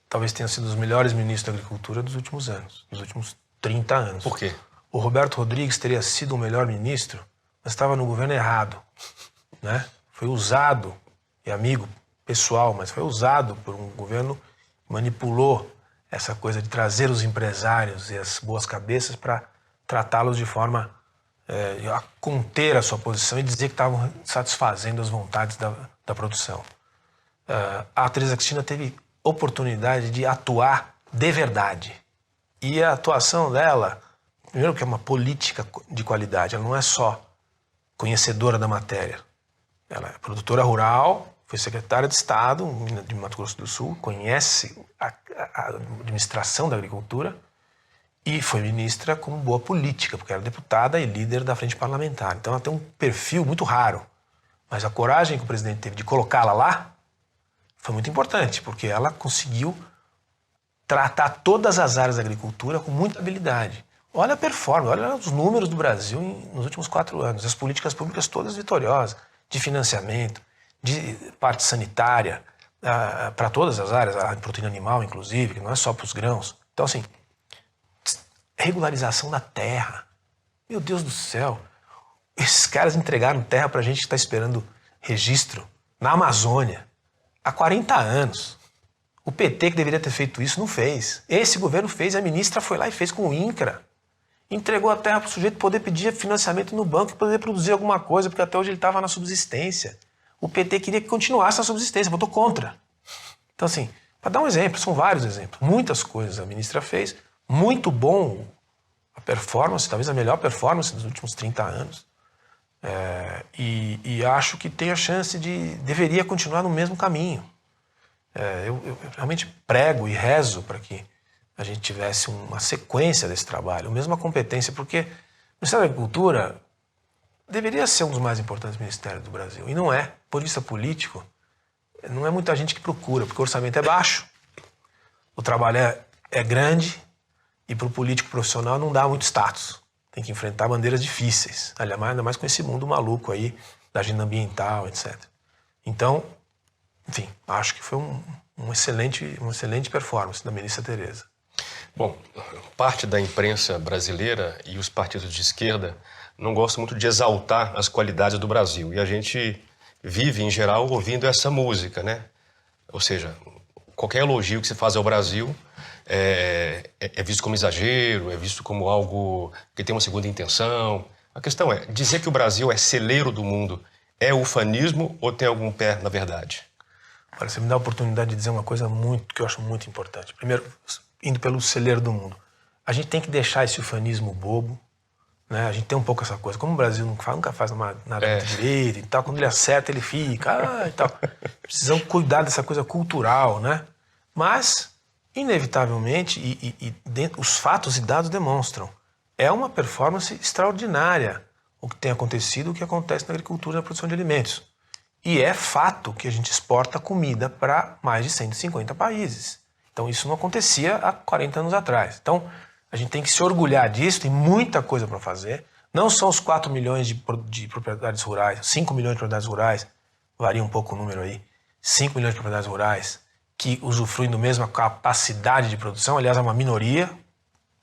talvez tenha sido os melhores ministros da agricultura dos últimos anos, dos últimos 30 anos. Por quê? O Roberto Rodrigues teria sido o melhor ministro, mas estava no governo errado, né? Foi usado, é amigo pessoal, mas foi usado por um governo que manipulou essa coisa de trazer os empresários e as boas cabeças para tratá-los de forma a conter a sua posição e dizer que estavam satisfazendo as vontades da produção. A Tereza Cristina teve oportunidade de atuar de verdade. E a atuação dela, primeiro que é uma política de qualidade, ela não é só conhecedora da matéria. Ela é produtora rural, foi secretária de Estado de Mato Grosso do Sul, conhece a administração da agricultura e foi ministra como boa política, porque era deputada e líder da frente parlamentar. Então ela tem um perfil muito raro. Mas a coragem que o presidente teve de colocá-la lá foi muito importante, porque ela conseguiu tratar todas as áreas da agricultura com muita habilidade. Olha a performance, olha os números do Brasil nos últimos 4 anos, as políticas públicas todas vitoriosas, de financiamento, de parte sanitária, para todas as áreas, a proteína animal, inclusive, que não é só para os grãos. Então, assim, regularização da terra. Meu Deus do céu, esses caras entregaram terra para a gente que está esperando registro na Amazônia há 40 anos. O PT, que deveria ter feito isso, não fez. Esse governo fez, a ministra foi lá e fez com o INCRA. Entregou a terra para o sujeito poder pedir financiamento no banco e poder produzir alguma coisa, porque até hoje ele estava na subsistência. O PT queria que continuasse na subsistência, votou contra. Então, assim, para dar um exemplo, são vários exemplos. Muitas coisas a ministra fez, muito bom a performance, talvez a melhor performance dos últimos 30 anos. E acho que tem a chance deveria continuar no mesmo caminho. Eu realmente prego e rezo para que a gente tivesse uma sequência desse trabalho, a mesma competência, porque o Ministério da Agricultura deveria ser um dos mais importantes ministérios do Brasil, e não é. Do ponto de vista político, não é muita gente que procura, porque o orçamento é baixo, o trabalho é grande, e para o político profissional não dá muito status. Tem que enfrentar bandeiras difíceis, ainda mais com esse mundo maluco aí, da agenda ambiental, etc. Então, enfim, acho que foi uma excelente performance da ministra Tereza. Bom, parte da imprensa brasileira e os partidos de esquerda não gostam muito de exaltar as qualidades do Brasil. E a gente vive, em geral, ouvindo essa música, né? Ou seja, qualquer elogio que se faz ao Brasil é visto como exagero, é visto como algo que tem uma segunda intenção. A questão é, dizer que o Brasil é celeiro do mundo é ufanismo ou tem algum pé na verdade? Olha, você me dá a oportunidade de dizer uma coisa que eu acho muito importante. Primeiro, indo pelo celeiro do mundo. A gente tem que deixar esse ufanismo bobo Né? A gente tem um pouco essa coisa. Como o Brasil nunca faz nada direito e tal, quando ele acerta, ele fica e tal. Precisamos cuidar dessa coisa cultural, né? Mas, inevitavelmente, os fatos e dados demonstram, é uma performance extraordinária o que tem acontecido, o que acontece na agricultura e na produção de alimentos. E é fato que a gente exporta comida para mais de 150 países. Então isso não acontecia há 40 anos atrás. Então a gente tem que se orgulhar disso, tem muita coisa para fazer. Não são os 4 milhões de propriedades rurais, 5 milhões de propriedades rurais, varia um pouco o número aí, 5 milhões de propriedades rurais que usufruem da mesma capacidade de produção, aliás é uma minoria,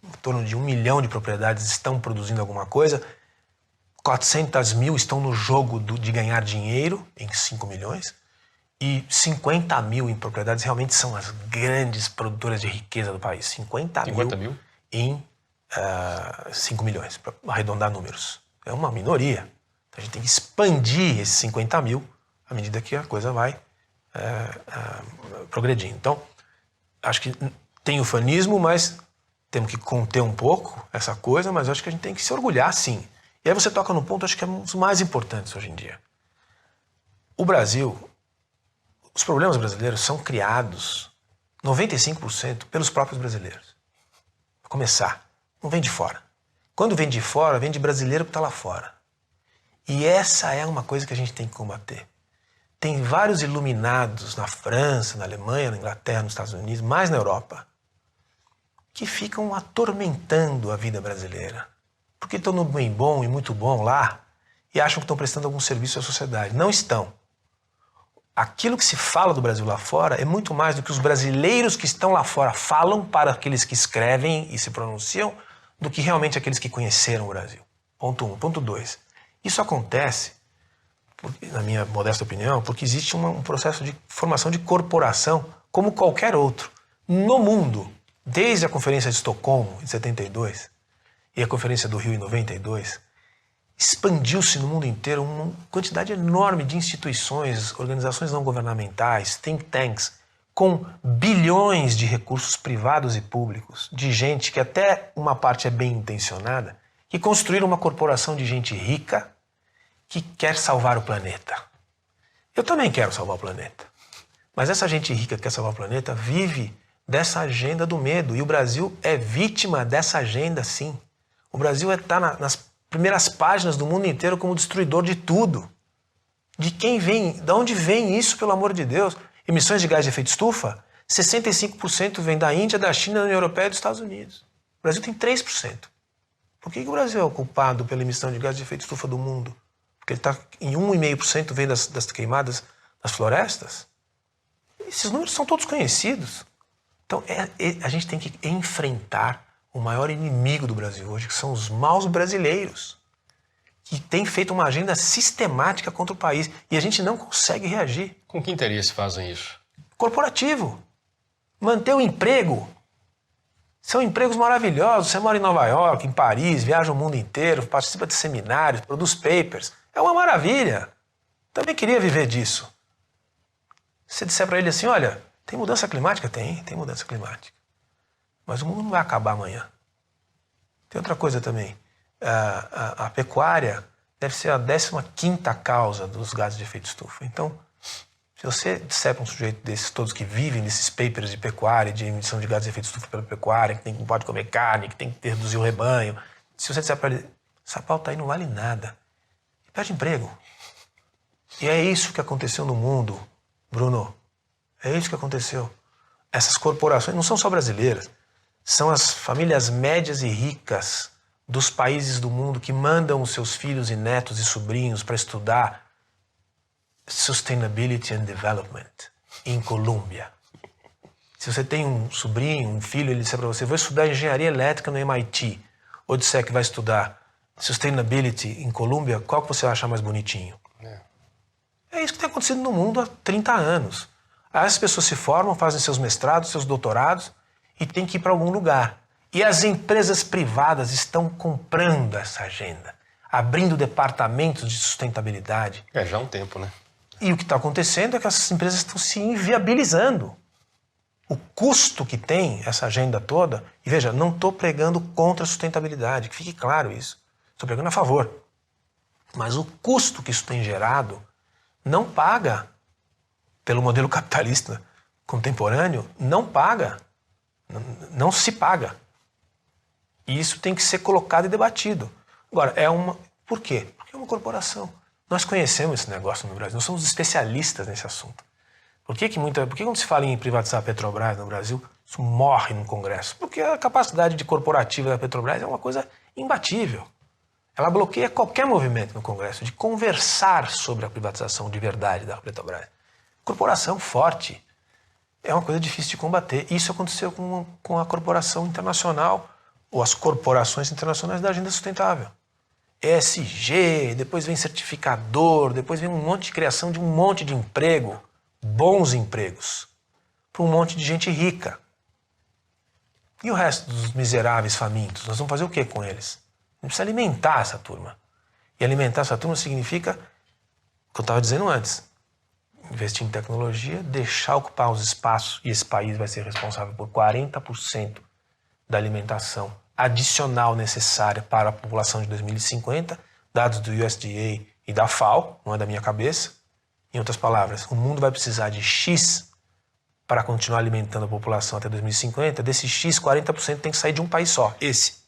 em torno de 1 milhão de propriedades estão produzindo alguma coisa, 400 mil estão no jogo de ganhar dinheiro, em 5 milhões, e 50 mil em propriedades realmente são as grandes produtoras de riqueza do país. 50 mil em 5 milhões, para arredondar números. É uma minoria. Então a gente tem que expandir esses 50 mil à medida que a coisa vai progredindo. Então, acho que tem ufanismo, mas temos que conter um pouco essa coisa, mas acho que a gente tem que se orgulhar, sim. E aí você toca no ponto, acho que é um dos mais importantes hoje em dia. O Brasil, os problemas brasileiros são criados 95% pelos próprios brasileiros. Para começar, não vem de fora. Quando vem de fora, vem de brasileiro que está lá fora. E essa é uma coisa que a gente tem que combater. Tem vários iluminados na França, na Alemanha, na Inglaterra, nos Estados Unidos, mais na Europa, que ficam atormentando a vida brasileira. Porque estão no bem bom e muito bom lá e acham que estão prestando algum serviço à sociedade. Não estão. Aquilo que se fala do Brasil lá fora é muito mais do que os brasileiros que estão lá fora falam para aqueles que escrevem e se pronunciam do que realmente aqueles que conheceram o Brasil. Ponto 1. Ponto 2. Isso acontece, na minha modesta opinião, porque existe um processo de formação de corporação como qualquer outro. No mundo, desde a Conferência de Estocolmo, em 72, e a Conferência do Rio, em 92, expandiu-se no mundo inteiro uma quantidade enorme de instituições, organizações não governamentais, think tanks, com bilhões de recursos privados e públicos, de gente que até uma parte é bem intencionada, que construíram uma corporação de gente rica que quer salvar o planeta. Eu também quero salvar o planeta. Mas essa gente rica que quer salvar o planeta vive dessa agenda do medo. E o Brasil é vítima dessa agenda, sim. O Brasil está nas primeiras páginas do mundo inteiro como destruidor de tudo. De quem vem? De onde vem isso, pelo amor de Deus? Emissões de gás de efeito estufa? 65% vem da Índia, da China, da União Europeia e dos Estados Unidos. O Brasil tem 3%. Por que o Brasil é o culpado pela emissão de gás de efeito estufa do mundo? Porque ele está em 1,5% vem das queimadas das florestas? Esses números são todos conhecidos. Então a gente tem que enfrentar o maior inimigo do Brasil hoje, que são os maus brasileiros, que têm feito uma agenda sistemática contra o país e a gente não consegue reagir. Com que interesse fazem isso? Corporativo. Manter o emprego. São empregos maravilhosos. Você mora em Nova York, em Paris, viaja o mundo inteiro, participa de seminários, produz papers. É uma maravilha. Também queria viver disso. Se você disser para ele assim, olha, tem mudança climática? Tem mudança climática. Mas o mundo não vai acabar amanhã. Tem outra coisa também. A pecuária deve ser a 15ª causa dos gases de efeito estufa. Então, se você disser para um sujeito desses todos que vivem nesses papers de pecuária, de emissão de gases de efeito estufa pela pecuária, que não pode comer carne, que tem que reduzir o rebanho, se você disser para ele, essa pauta aí não vale nada, perde emprego. E é isso que aconteceu no mundo, Bruno. É isso que aconteceu. Essas corporações não são só brasileiras, são as famílias médias e ricas dos países do mundo que mandam os seus filhos e netos e sobrinhos para estudar Sustainability and Development em Colômbia. Se você tem um sobrinho, um filho, ele disser para você, vou estudar engenharia elétrica no MIT, ou disser que vai estudar Sustainability em Colômbia, qual que você vai achar mais bonitinho? É isso que tem acontecido no mundo há 30 anos. As pessoas se formam, fazem seus mestrados, seus doutorados e têm que ir para algum lugar. E as empresas privadas estão comprando essa agenda, abrindo departamentos de sustentabilidade. Já há um tempo, né? E o que está acontecendo é que essas empresas estão se inviabilizando. O custo que tem essa agenda toda, e veja, não estou pregando contra a sustentabilidade, que fique claro isso. estou pregando a favor. Mas o custo que isso tem gerado não paga, pelo modelo capitalista contemporâneo, não paga, não se paga. E isso tem que ser colocado e debatido. Agora, por quê? Porque é uma corporação. Nós conhecemos esse negócio no Brasil, nós somos especialistas nesse assunto. Por que quando se fala em privatizar a Petrobras no Brasil, isso morre no Congresso? Porque a capacidade de corporativa da Petrobras é uma coisa imbatível. Ela bloqueia qualquer movimento no Congresso de conversar sobre a privatização de verdade da Petrobras. Corporação forte é uma coisa difícil de combater. Isso aconteceu com a corporação internacional, ou as corporações internacionais da agenda sustentável. ESG, depois vem certificador, depois vem um monte de criação de um monte de emprego, bons empregos, para um monte de gente rica. E o resto dos miseráveis famintos? Nós vamos fazer o que com eles? A gente precisa alimentar essa turma. E alimentar essa turma significa, o que eu estava dizendo antes, investir em tecnologia, deixar ocupar os espaços, e esse país vai ser responsável por 40% da alimentação adicional necessária para a população de 2050, dados do USDA e da FAO, não é da minha cabeça. Em outras palavras, o mundo vai precisar de X para continuar alimentando a população até 2050, desse X, 40% tem que sair de um país só, esse.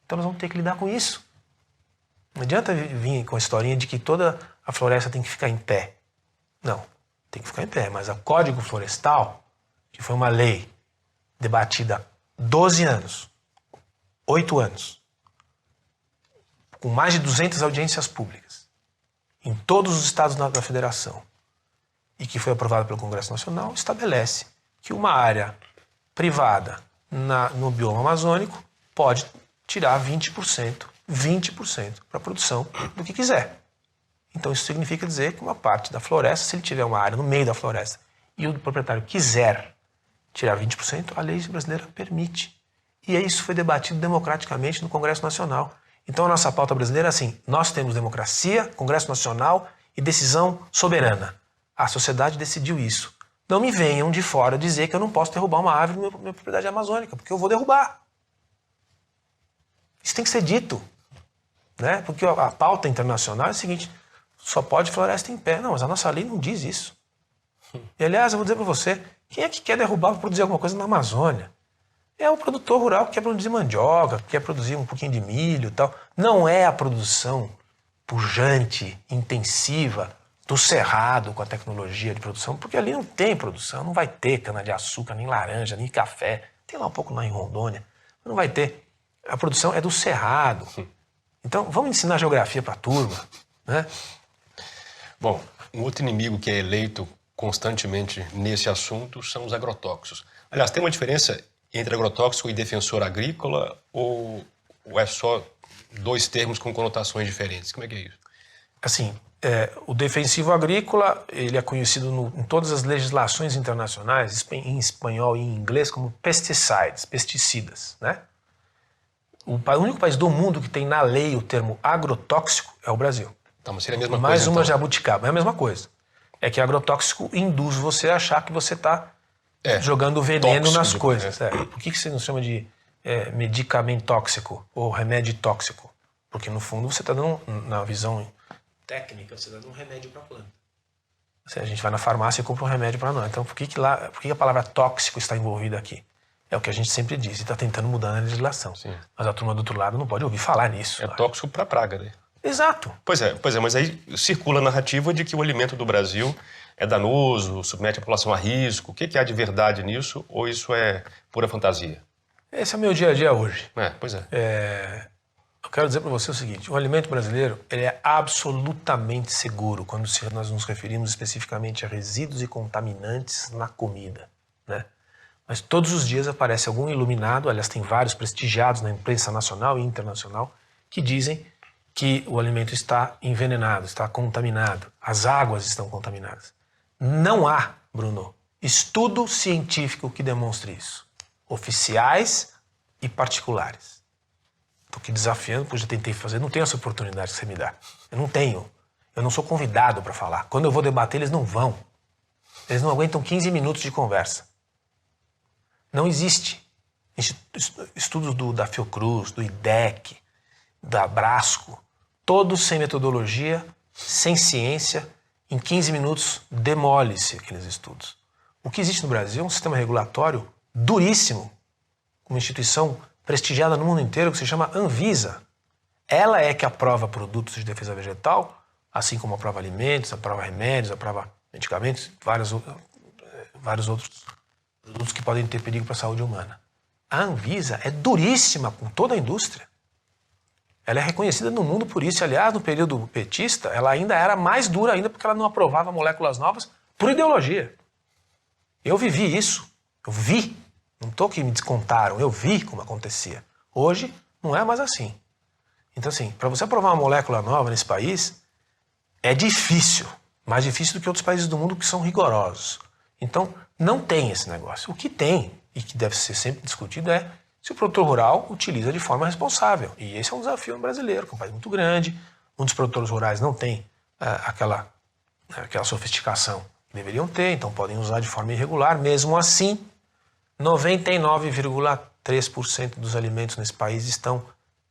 Então nós vamos ter que lidar com isso. Não adianta vir com a historinha de que toda a floresta tem que ficar em pé. Não, tem que ficar em pé, mas o Código Florestal, que foi uma lei debatida há 12 anos, 8 anos, com mais de 200 audiências públicas, em todos os estados da federação, e que foi aprovada pelo Congresso Nacional, estabelece que uma área privada no bioma amazônico pode tirar 20% para a produção do que quiser. Então isso significa dizer que uma parte da floresta, se ele tiver uma área no meio da floresta e o proprietário quiser tirar 20%, a lei brasileira permite. E isso foi debatido democraticamente no Congresso Nacional. Então a nossa pauta brasileira é assim: nós temos democracia, Congresso Nacional e decisão soberana. A sociedade decidiu isso. Não me venham de fora dizer que eu não posso derrubar uma árvore na minha propriedade amazônica, porque eu vou derrubar. Isso tem que ser dito, né? Porque a pauta internacional é a seguinte: só pode floresta em pé. Não, mas a nossa lei não diz isso. E aliás, eu vou dizer para você, quem é que quer derrubar para produzir alguma coisa na Amazônia? É o produtor rural que quer produzir mandioca, que quer produzir um pouquinho de milho e tal. Não é a produção pujante, intensiva, do cerrado com a tecnologia de produção, porque ali não tem produção, não vai ter cana-de-açúcar, nem laranja, nem café. Tem lá um pouco lá em Rondônia, mas não vai ter. A produção é do cerrado. Então, vamos ensinar geografia para a turma, né? Bom, um outro inimigo que é eleito constantemente nesse assunto são os agrotóxicos. Aliás, tem uma diferença entre agrotóxico e defensor agrícola ou é só dois termos com conotações diferentes? Como é que é isso? Assim, o defensivo agrícola, ele é conhecido em todas as legislações internacionais, em espanhol e em inglês, como pesticides, pesticidas, né? O único país do mundo que tem na lei o termo agrotóxico é o Brasil. Então, mas seria a mesma Mais coisa, uma então. jabuticaba, é a mesma coisa. É que agrotóxico induz você a achar que você está jogando veneno tóxico nas coisas. Por que você não chama de medicamento tóxico ou remédio tóxico? Porque no fundo você está dando, na visão técnica, você está dando um remédio para a planta. A gente vai na farmácia e compra um remédio para nós. Então por que a palavra tóxico está envolvida aqui? É o que a gente sempre diz e está tentando mudar na legislação. Sim. Mas a turma do outro lado não pode ouvir falar nisso. É tóxico para praga, né? Exato. Pois é, mas aí circula a narrativa de que o alimento do Brasil é danoso, submete a população a risco. O que há de verdade nisso ou isso é pura fantasia? Esse é o meu dia a dia hoje. Pois é. Eu quero dizer para você o seguinte: o alimento brasileiro ele é absolutamente seguro quando nós nos referimos especificamente a resíduos e contaminantes na comida, né? Mas todos os dias aparece algum iluminado, aliás tem vários prestigiados na imprensa nacional e internacional, que dizem que o alimento está envenenado, está contaminado, as águas estão contaminadas. Não há, Bruno, estudo científico que demonstre isso. Oficiais e particulares. Estou aqui desafiando, porque eu já tentei fazer, não tenho essa oportunidade que você me dá. Eu não tenho. Eu não sou convidado para falar. Quando eu vou debater, eles não vão. Eles não aguentam 15 minutos de conversa. Não existe. Estudos da Fiocruz, do IDEC, da Brasco, todos sem metodologia, sem ciência, em 15 minutos demole-se aqueles estudos. O que existe no Brasil é um sistema regulatório duríssimo, uma instituição prestigiada no mundo inteiro que se chama Anvisa. Ela é que aprova produtos de defesa vegetal, assim como aprova alimentos, aprova remédios, aprova medicamentos, vários outros produtos que podem ter perigo para a saúde humana. A Anvisa é duríssima com toda a indústria. Ela é reconhecida no mundo por isso. Aliás, no período petista, ela ainda era mais dura ainda porque ela não aprovava moléculas novas por ideologia. Eu vivi isso. Eu vi. Não estou que me descontaram. Eu vi como acontecia. Hoje, não é mais assim. Então, assim, para você aprovar uma molécula nova nesse país, é difícil. Mais difícil do que outros países do mundo que são rigorosos. Então, não tem esse negócio. O que tem, e que deve ser sempre discutido, é se o produtor rural utiliza de forma responsável. E esse é um desafio brasileiro, que é um país muito grande. Muitos produtores rurais não têm aquela sofisticação que deveriam ter, então podem usar de forma irregular. Mesmo assim, 99,3% dos alimentos nesse país estão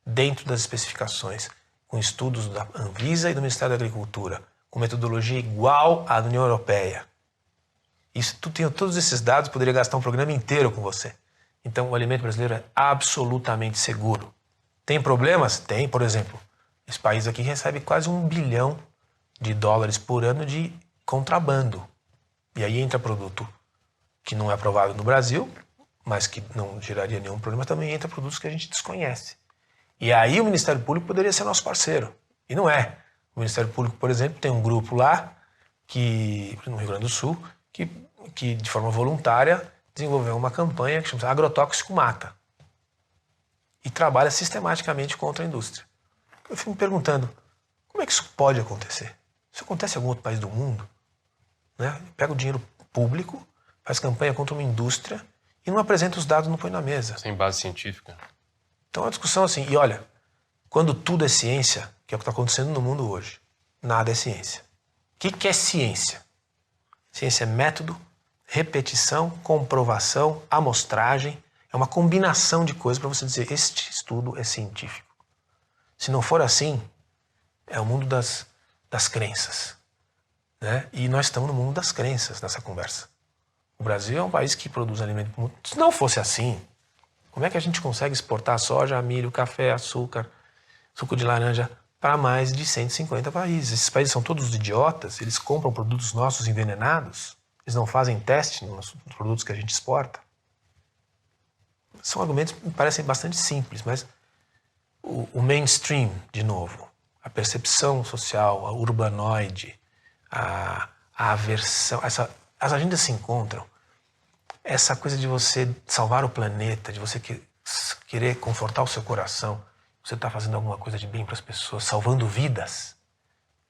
dentro das especificações, com estudos da Anvisa e do Ministério da Agricultura, com metodologia igual à da União Europeia. Isso, todos esses dados, poderia gastar um programa inteiro com você. Então, o alimento brasileiro é absolutamente seguro. Tem problemas? Tem. Por exemplo, esse país aqui recebe quase $1 bilhão por ano de contrabando. E aí entra produto que não é aprovado no Brasil, mas que não geraria nenhum problema, também entra produtos que a gente desconhece. E aí o Ministério Público poderia ser nosso parceiro. E não é. O Ministério Público, por exemplo, tem um grupo lá, no Rio Grande do Sul, que de forma voluntária desenvolveu uma campanha que chama Agrotóxico Mata. E trabalha sistematicamente contra a indústria. Eu fico me perguntando, como é que isso pode acontecer? Isso acontece em algum outro país do mundo? Né? Pega o dinheiro público, faz campanha contra uma indústria e não apresenta os dados, não põe na mesa. Sem base científica. Então é uma discussão assim, e olha, quando tudo é ciência, que é o que está acontecendo no mundo hoje, nada é ciência. O que é ciência? Ciência é método, repetição, comprovação, amostragem, é uma combinação de coisas para você dizer, este estudo é científico. Se não for assim, é o mundo das crenças. Né? E nós estamos no mundo das crenças nessa conversa. O Brasil é um país que produz alimento muito. Se não fosse assim, como é que a gente consegue exportar soja, milho, café, açúcar, suco de laranja para mais de 150 países? Esses países são todos idiotas, eles compram produtos nossos envenenados, eles não fazem teste nos produtos que a gente exporta. São argumentos que me parecem bastante simples, mas o mainstream, de novo, a percepção social, a urbanoide, a aversão, as agendas se encontram. Essa coisa de você salvar o planeta, de você querer confortar o seu coração, você está fazendo alguma coisa de bem para as pessoas, salvando vidas,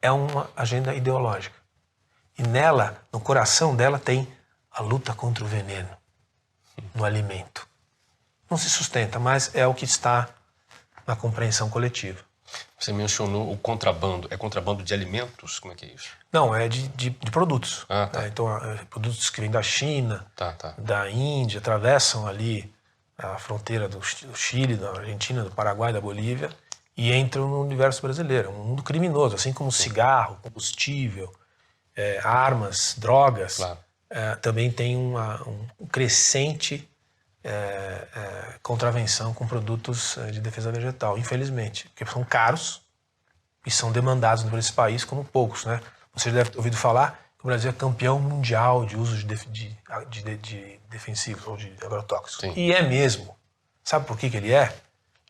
é uma agenda ideológica. E nela, no coração dela, tem a luta contra o veneno no alimento. Não se sustenta, mas é o que está na compreensão coletiva. Você mencionou o contrabando. É contrabando de alimentos? Como é que é isso? Não, é de produtos. Ah, tá. Então, produtos que vêm da China, Tá. da Índia, atravessam ali a fronteira do Chile, da Argentina, do Paraguai, da Bolívia e entram no universo brasileiro. É um mundo criminoso, assim como cigarro, combustível, armas, drogas. Claro. Também tem um crescente contravenção com produtos de defesa vegetal, infelizmente, porque são caros e são demandados por esse país como poucos, né? Você deve ter ouvido falar que o Brasil é campeão mundial de uso de defensivos ou de agrotóxicos. Sim. E é mesmo. Sabe por que ele é?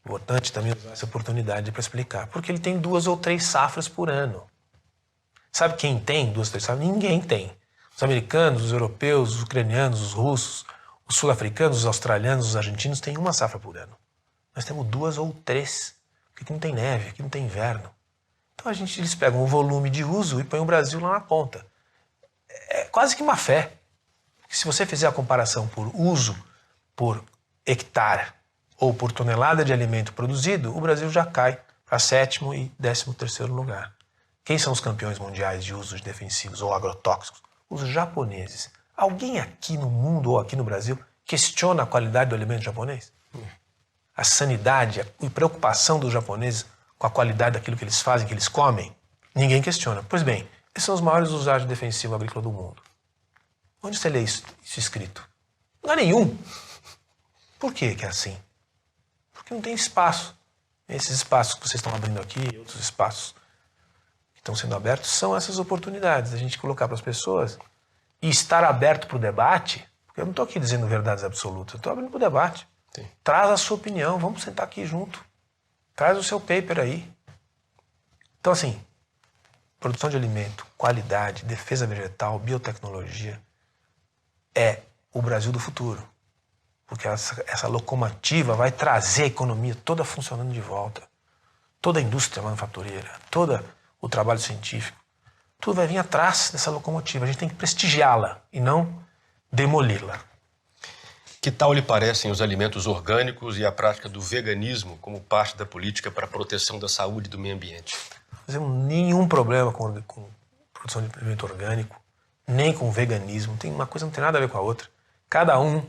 Importante também usar essa oportunidade para explicar. Porque ele tem 2 ou 3 safras por ano. Sabe quem tem 2 ou 3 safras? Ninguém tem. Os americanos, os europeus, os ucranianos, os russos, os sul-africanos, os australianos, os argentinos têm 1 safra por ano. Nós temos 2 ou 3, porque aqui não tem neve, aqui não tem inverno. Então eles pegam o volume de uso e põem o Brasil lá na ponta. É quase que má fé. Porque se você fizer a comparação por uso, por hectare ou por tonelada de alimento produzido, o Brasil já cai para 7º e 13º lugar. Quem são os campeões mundiais de uso de defensivos ou agrotóxicos? Os japoneses. Alguém aqui no mundo ou aqui no Brasil questiona a qualidade do alimento japonês? A sanidade, a preocupação dos japoneses com a qualidade daquilo que eles fazem, que eles comem, ninguém questiona. Pois bem, esses são os maiores usuários de defensivo agrícola do mundo. Onde você lê isso escrito? Não há nenhum. Por que é assim? Porque não tem espaço. Esses espaços que vocês estão abrindo aqui, outros espaços que estão sendo abertos, são essas oportunidades. A gente colocar para as pessoas e estar aberto para o debate, porque eu não estou aqui dizendo verdades absolutas, eu estou abrindo para o debate. Sim. Traz a sua opinião, vamos sentar aqui junto. Traz o seu paper aí. Então, assim, produção de alimento, qualidade, defesa vegetal, biotecnologia, é o Brasil do futuro. Porque essa locomotiva vai trazer a economia toda funcionando de volta. Toda a indústria manufatureira, todo o trabalho científico, tudo vai vir atrás dessa locomotiva. A gente tem que prestigiá-la e não demoli-la. Que tal lhe parecem os alimentos orgânicos e a prática do veganismo como parte da política para a proteção da saúde e do meio ambiente? Não temos nenhum problema com produção de alimento orgânico, nem com veganismo. Uma coisa não tem nada a ver com a outra. Cada um,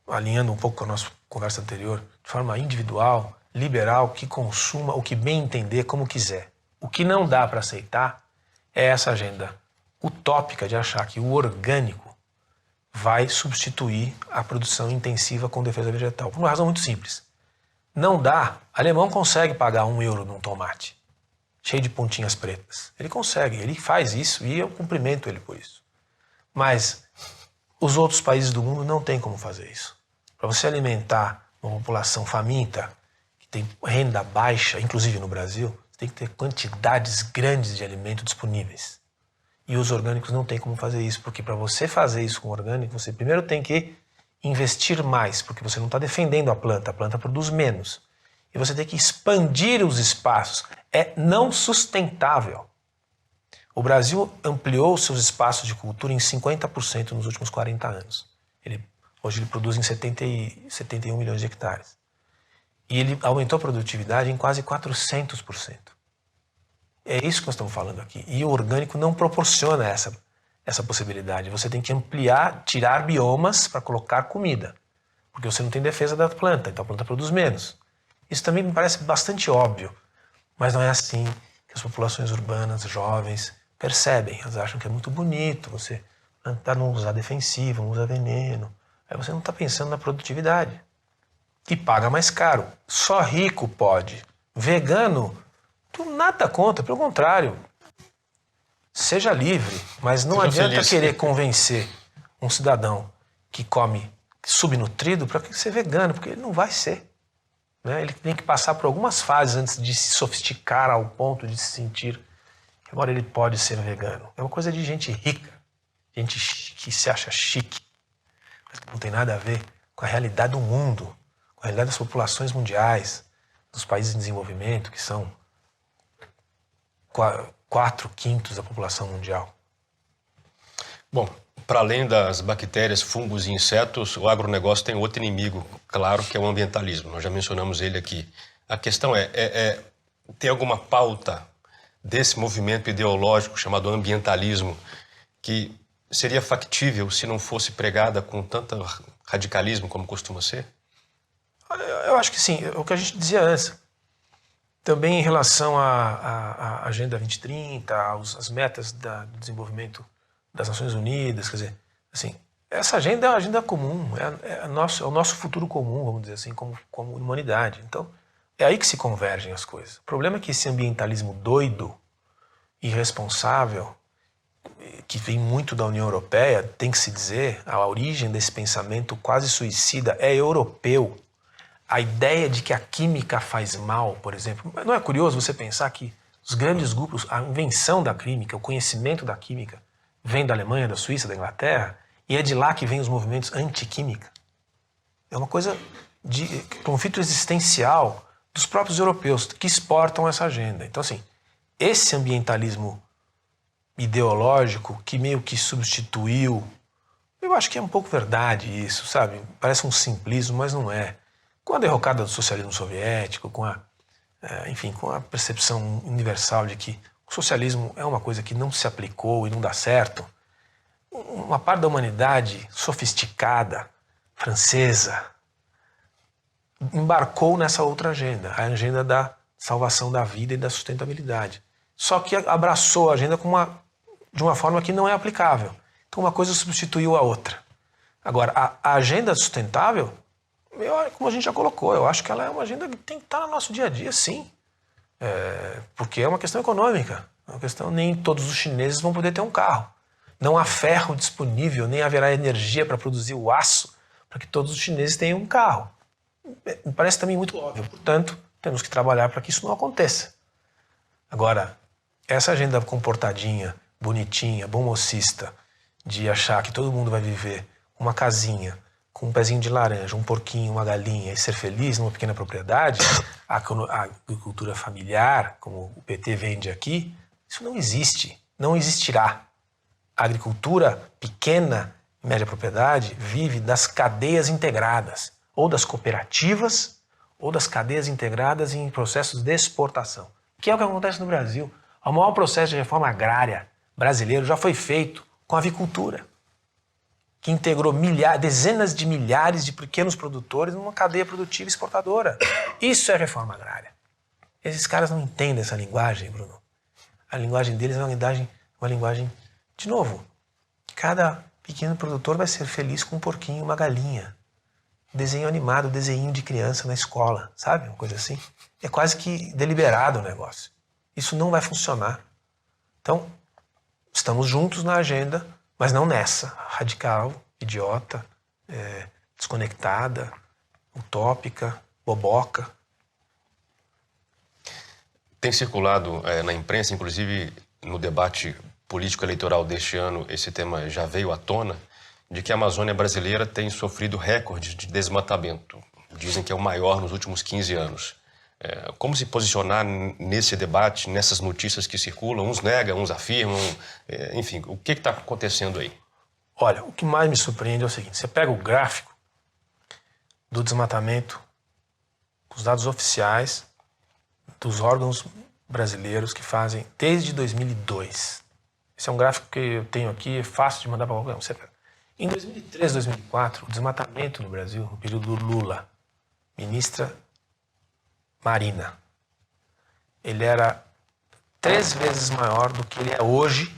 alinhando um pouco com a nossa conversa anterior, de forma individual, liberal, que consuma o que bem entender, como quiser. O que não dá para aceitar é essa agenda utópica de achar que o orgânico vai substituir a produção intensiva com defesa vegetal. Por uma razão muito simples. Não dá. Alemão consegue pagar €1 num tomate cheio de pontinhas pretas. Ele consegue, ele faz isso e eu cumprimento ele por isso. Mas os outros países do mundo não têm como fazer isso. Para você alimentar uma população faminta, que tem renda baixa, inclusive no Brasil, você tem que ter quantidades grandes de alimento disponíveis. E os orgânicos não têm como fazer isso, porque para você fazer isso com orgânico, você primeiro tem que investir mais, porque você não está defendendo a planta produz menos. E você tem que expandir os espaços. É não sustentável. O Brasil ampliou seus espaços de cultura em 50% nos últimos 40 anos. Hoje ele produz em 71 milhões de hectares. E ele aumentou a produtividade em quase 400%. É isso que nós estamos falando aqui. E o orgânico não proporciona essa possibilidade. Você tem que ampliar, tirar biomas para colocar comida. Porque você não tem defesa da planta, então a planta produz menos. Isso também me parece bastante óbvio. Mas não é assim que as populações urbanas, jovens, percebem. Elas acham que é muito bonito você plantar, não usar defensivo, não usar veneno. Aí você não está pensando na produtividade. E paga mais caro. Só rico pode. Vegano, tu nada contra, pelo contrário. Seja livre, mas não adianta querer convencer um cidadão que come subnutrido para ser vegano, porque ele não vai ser. Né? Ele tem que passar por algumas fases antes de se sofisticar ao ponto de se sentir que agora ele pode ser vegano. É uma coisa de gente rica, gente que se acha chique, mas não tem nada a ver com a realidade do mundo, com a realidade das populações mundiais, dos países em desenvolvimento, que são 4/5 da população mundial. Bom, para além das bactérias, fungos e insetos, o agronegócio tem outro inimigo, claro, que é o ambientalismo. Nós já mencionamos ele aqui. A questão tem alguma pauta desse movimento ideológico chamado ambientalismo que seria factível se não fosse pregada com tanto radicalismo como costuma ser? Eu acho que sim, o que a gente dizia antes. Também em relação à Agenda 2030, às metas do desenvolvimento das Nações Unidas, quer dizer, assim, essa agenda é uma agenda comum, é o nosso futuro comum, vamos dizer assim, como humanidade. Então, é aí que se convergem as coisas. O problema é que esse ambientalismo doido, irresponsável, que vem muito da União Europeia, tem que se dizer, a origem desse pensamento quase suicida é europeu. A ideia de que a química faz mal, por exemplo. Não é curioso você pensar que os grandes grupos, a invenção da química, o conhecimento da química, vem da Alemanha, da Suíça, da Inglaterra, e é de lá que vem os movimentos anti-química. É uma coisa de conflito existencial dos próprios europeus que exportam essa agenda. Então, assim, esse ambientalismo ideológico que meio que substituiu, eu acho que é um pouco verdade isso, sabe? Parece um simplismo, mas não é. Com a derrocada do socialismo soviético, com a percepção universal de que o socialismo é uma coisa que não se aplicou e não dá certo, uma parte da humanidade sofisticada, francesa, embarcou nessa outra agenda, a agenda da salvação da vida e da sustentabilidade. Só que abraçou a agenda de uma forma que não é aplicável. Então uma coisa substituiu a outra. Agora, a agenda sustentável, como a gente já colocou, eu acho que ela é uma agenda que tem que estar no nosso dia a dia, sim. Porque é uma questão econômica. É uma questão, nem todos os chineses vão poder ter um carro. Não há ferro disponível, nem haverá energia para produzir o aço para que todos os chineses tenham um carro. Me parece também muito óbvio. Portanto, temos que trabalhar para que isso não aconteça. Agora, essa agenda comportadinha, bonitinha, bombocista, de achar que todo mundo vai viver uma casinha, com um pezinho de laranja, um porquinho, uma galinha e ser feliz numa pequena propriedade, a agricultura familiar, como o PT vende aqui, isso não existe, não existirá. A agricultura pequena e média propriedade vive das cadeias integradas, ou das cooperativas, ou das cadeias integradas em processos de exportação, que é o que acontece no Brasil. O maior processo de reforma agrária brasileiro já foi feito com a avicultura, que integrou dezenas de milhares de pequenos produtores numa cadeia produtiva exportadora. Isso é reforma agrária. Esses caras não entendem essa linguagem, Bruno. A linguagem deles é uma linguagem, de novo, cada pequeno produtor vai ser feliz com um porquinho, uma galinha. Desenho animado, desenho de criança na escola, sabe? Uma coisa assim. É quase que deliberado o negócio. Isso não vai funcionar. Então, estamos juntos na agenda, mas não nessa, radical, idiota, desconectada, utópica, boboca. Tem circulado na imprensa, inclusive no debate político-eleitoral deste ano, esse tema já veio à tona, de que a Amazônia brasileira tem sofrido recordes de desmatamento. Dizem que é o maior nos últimos 15 anos. Como se posicionar nesse debate, nessas notícias que circulam? Uns negam, uns afirmam, enfim, o que está acontecendo aí? Olha, o que mais me surpreende é o seguinte, você pega o gráfico do desmatamento, os dados oficiais dos órgãos brasileiros que fazem desde 2002. Esse é um gráfico que eu tenho aqui, é fácil de mandar para qualquer um. Você pega. Em 2003, 2004, o desmatamento no Brasil, no período do Lula, ministra Marina, ele era 3 vezes maior do que ele é hoje,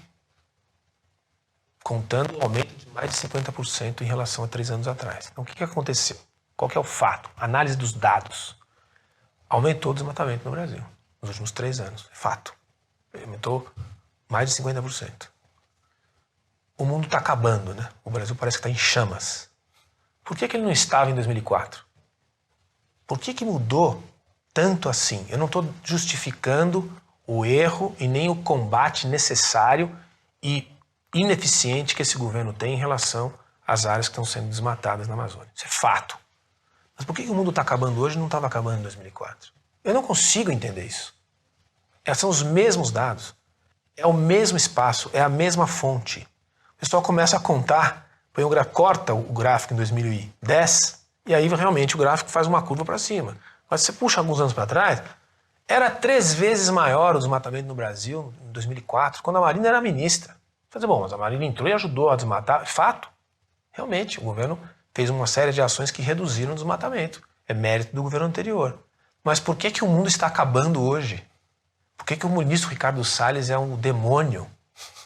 contando um aumento de mais de 50% em relação a 3 anos atrás. Então, o que aconteceu? Qual que é o fato? Análise dos dados. Aumentou o desmatamento no Brasil nos últimos 3 anos. É fato. Aumentou mais de 50%. O mundo está acabando, né? O Brasil parece que está em chamas. Por que ele não estava em 2004? Por que mudou tanto assim? Eu não estou justificando o erro e nem o combate necessário e ineficiente que esse governo tem em relação às áreas que estão sendo desmatadas na Amazônia. Isso é fato. Mas por que o mundo está acabando hoje e não estava acabando em 2004? Eu não consigo entender isso. São os mesmos dados. É o mesmo espaço, é a mesma fonte. O pessoal começa a contar, corta o gráfico em 2010 e aí realmente o gráfico faz uma curva para cima. Mas você puxa alguns anos para trás, era 3 vezes maior o desmatamento no Brasil em 2004, quando a Marina era ministra. Mas a Marina entrou e ajudou a desmatar. Fato. Realmente, o governo fez uma série de ações que reduziram o desmatamento. É mérito do governo anterior. Mas por que o mundo está acabando hoje? Por que o ministro Ricardo Salles é um demônio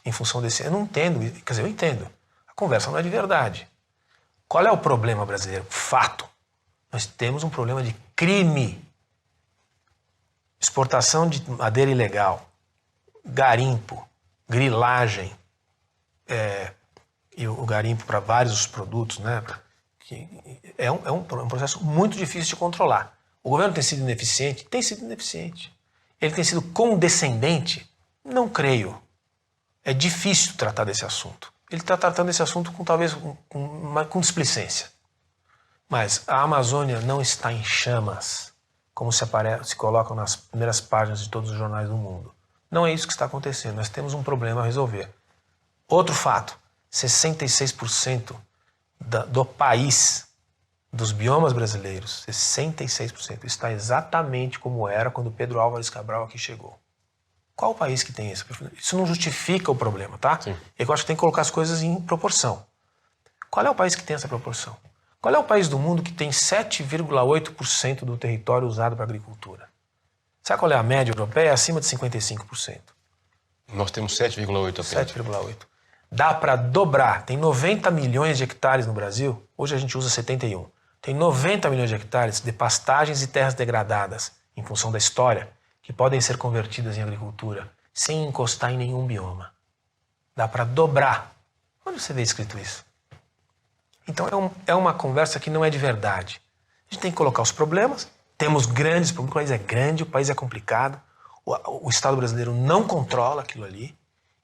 em função desse... Eu não entendo. Quer dizer, eu entendo. A conversa não é de verdade. Qual é o problema brasileiro? Fato. Nós temos um problema de crime. Exportação de madeira ilegal. Garimpo. Grilagem. E o garimpo para vários produtos, né? É um processo muito difícil de controlar. O governo tem sido ineficiente? Tem sido ineficiente. Ele tem sido condescendente? Não creio. É difícil tratar desse assunto. Ele está tratando desse assunto com displicência. Mas a Amazônia não está em chamas, como se colocam nas primeiras páginas de todos os jornais do mundo. Não é isso que está acontecendo. Nós temos um problema a resolver. Outro fato, 66% do país, dos biomas brasileiros, 66%, está exatamente como era quando Pedro Álvares Cabral aqui chegou. Qual o país que tem isso? Isso não justifica o problema, tá? Sim. Eu acho que tem que colocar as coisas em proporção. Qual é o país que tem essa proporção? Qual é o país do mundo que tem 7,8% do território usado para agricultura? Sabe qual é a média europeia? É acima de 55%. Nós temos 7,8 apenas. 7,8%. Dá para dobrar. Tem 90 milhões de hectares no Brasil. Hoje a gente usa 71. Tem 90 milhões de hectares de pastagens e terras degradadas, em função da história, que podem ser convertidas em agricultura sem encostar em nenhum bioma. Dá para dobrar. Onde você vê escrito isso? Então é uma conversa que não é de verdade. A gente tem que colocar os problemas. Temos grandes problemas. O país é grande, o país é complicado. O Estado brasileiro não controla aquilo ali.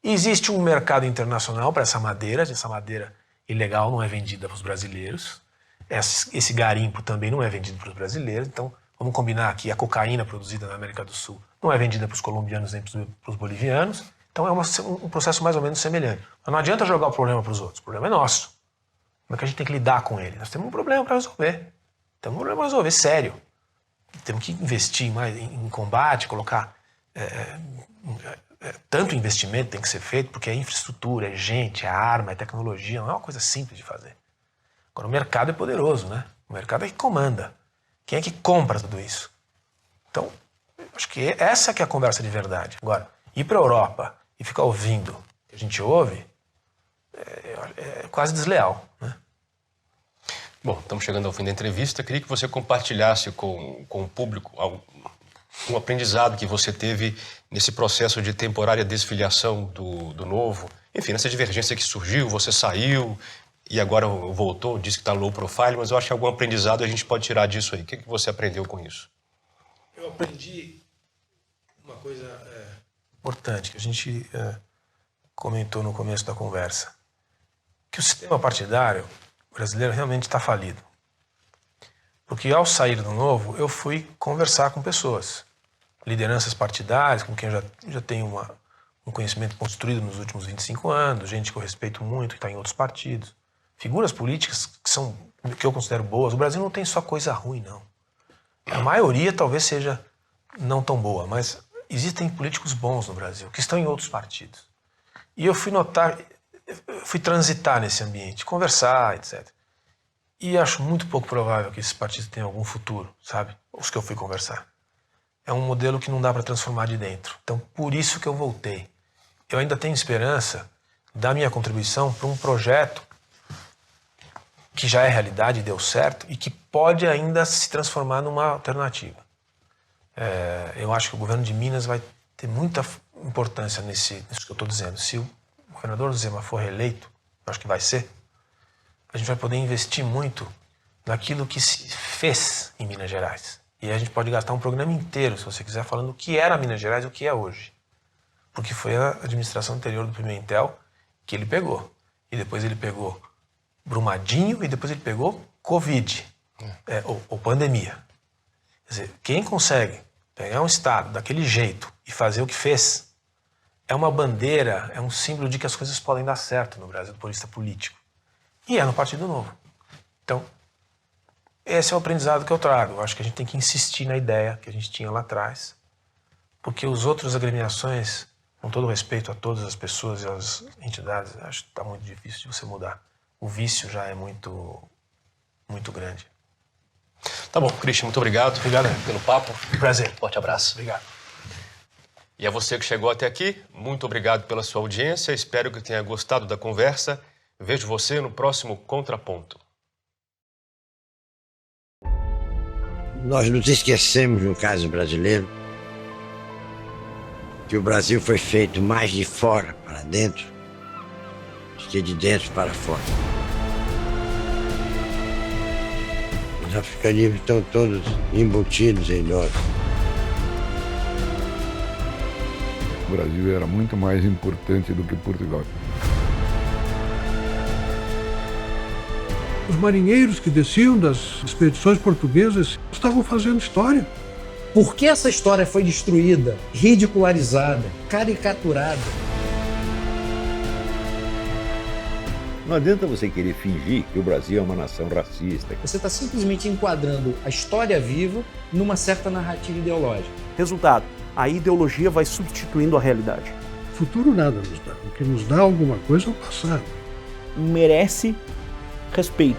Existe um mercado internacional para essa madeira ilegal não é vendida para os brasileiros. Esse garimpo também não é vendido para os brasileiros. Então, vamos combinar aqui, a cocaína produzida na América do Sul não é vendida para os colombianos nem para os bolivianos. Então, é um processo mais ou menos semelhante. Mas não adianta jogar o problema para os outros. O problema é nosso. Como é que a gente tem que lidar com ele? Nós temos um problema para resolver. Temos um problema para resolver, sério. Temos que investir mais em combate, colocar... tanto investimento tem que ser feito, porque é infraestrutura, é gente, é arma, é tecnologia, não é uma coisa simples de fazer. Agora, o mercado é poderoso, né? O mercado é que comanda. Quem é que compra tudo isso? Então, acho que essa que é a conversa de verdade. Agora, ir para a Europa e ficar ouvindo o que a gente ouve é quase desleal, né? Bom, estamos chegando ao fim da entrevista. Queria que você compartilhasse com o público um aprendizado que você teve nesse processo de temporária desfiliação do Novo. Enfim, nessa divergência que surgiu, você saiu e agora voltou, disse que está low profile, mas eu acho que algum aprendizado a gente pode tirar disso aí. O que você aprendeu com isso? Eu aprendi uma coisa importante que a gente comentou no começo da conversa, que o sistema partidário brasileiro realmente está falido. Porque ao sair do Novo, eu fui conversar com pessoas, lideranças partidárias, com quem eu já tenho um conhecimento construído nos últimos 25 anos, gente que eu respeito muito, que está em outros partidos, figuras políticas que eu considero boas. O Brasil não tem só coisa ruim, não. A maioria talvez seja não tão boa, mas existem políticos bons no Brasil, que estão em outros partidos. E eu fui transitar nesse ambiente, conversar, etc. E acho muito pouco provável que esses partidos tenham algum futuro, sabe? Os que eu fui conversar. É um modelo que não dá para transformar de dentro. Então, por isso que eu voltei. Eu ainda tenho esperança da minha contribuição para um projeto que já é realidade e deu certo e que pode ainda se transformar numa alternativa. Eu acho que o governo de Minas vai ter muita importância nisso que eu estou dizendo. Se o governador Zema for reeleito, eu acho que vai ser, a gente vai poder investir muito naquilo que se fez em Minas Gerais. E a gente pode gastar um programa inteiro, se você quiser, falando o que era Minas Gerais e o que é hoje. Porque foi a administração anterior do Pimentel que ele pegou. E depois ele pegou Brumadinho e depois ele pegou Covid, ou pandemia. Quer dizer, quem consegue pegar um estado daquele jeito e fazer o que fez, é uma bandeira, é um símbolo de que as coisas podem dar certo no Brasil, do ponto de vista político. E é no Partido Novo. Então, esse é o aprendizado que eu trago. Eu acho que a gente tem que insistir na ideia que a gente tinha lá atrás, porque os outros agremiações, com todo respeito a todas as pessoas e as entidades, acho que está muito difícil de você mudar. O vício já é muito, muito grande. Tá bom, Christian, muito obrigado. Obrigado pelo papo. Prazer. Forte abraço. Obrigado. E a você que chegou até aqui, muito obrigado pela sua audiência. Espero que tenha gostado da conversa. Vejo você no próximo Contraponto. Nós nos esquecemos, no caso brasileiro, que o Brasil foi feito mais de fora para dentro do que de dentro para fora. Os africanismos estão todos embutidos em nós. O Brasil era muito mais importante do que Portugal. Os marinheiros que desciam das expedições portuguesas estavam fazendo história. Por que essa história foi destruída, ridicularizada, caricaturada? Não adianta você querer fingir que o Brasil é uma nação racista. Você está simplesmente enquadrando a história viva numa certa narrativa ideológica. Resultado, a ideologia vai substituindo a realidade. O futuro nada nos dá. O que nos dá alguma coisa é o passado. Merece respeito.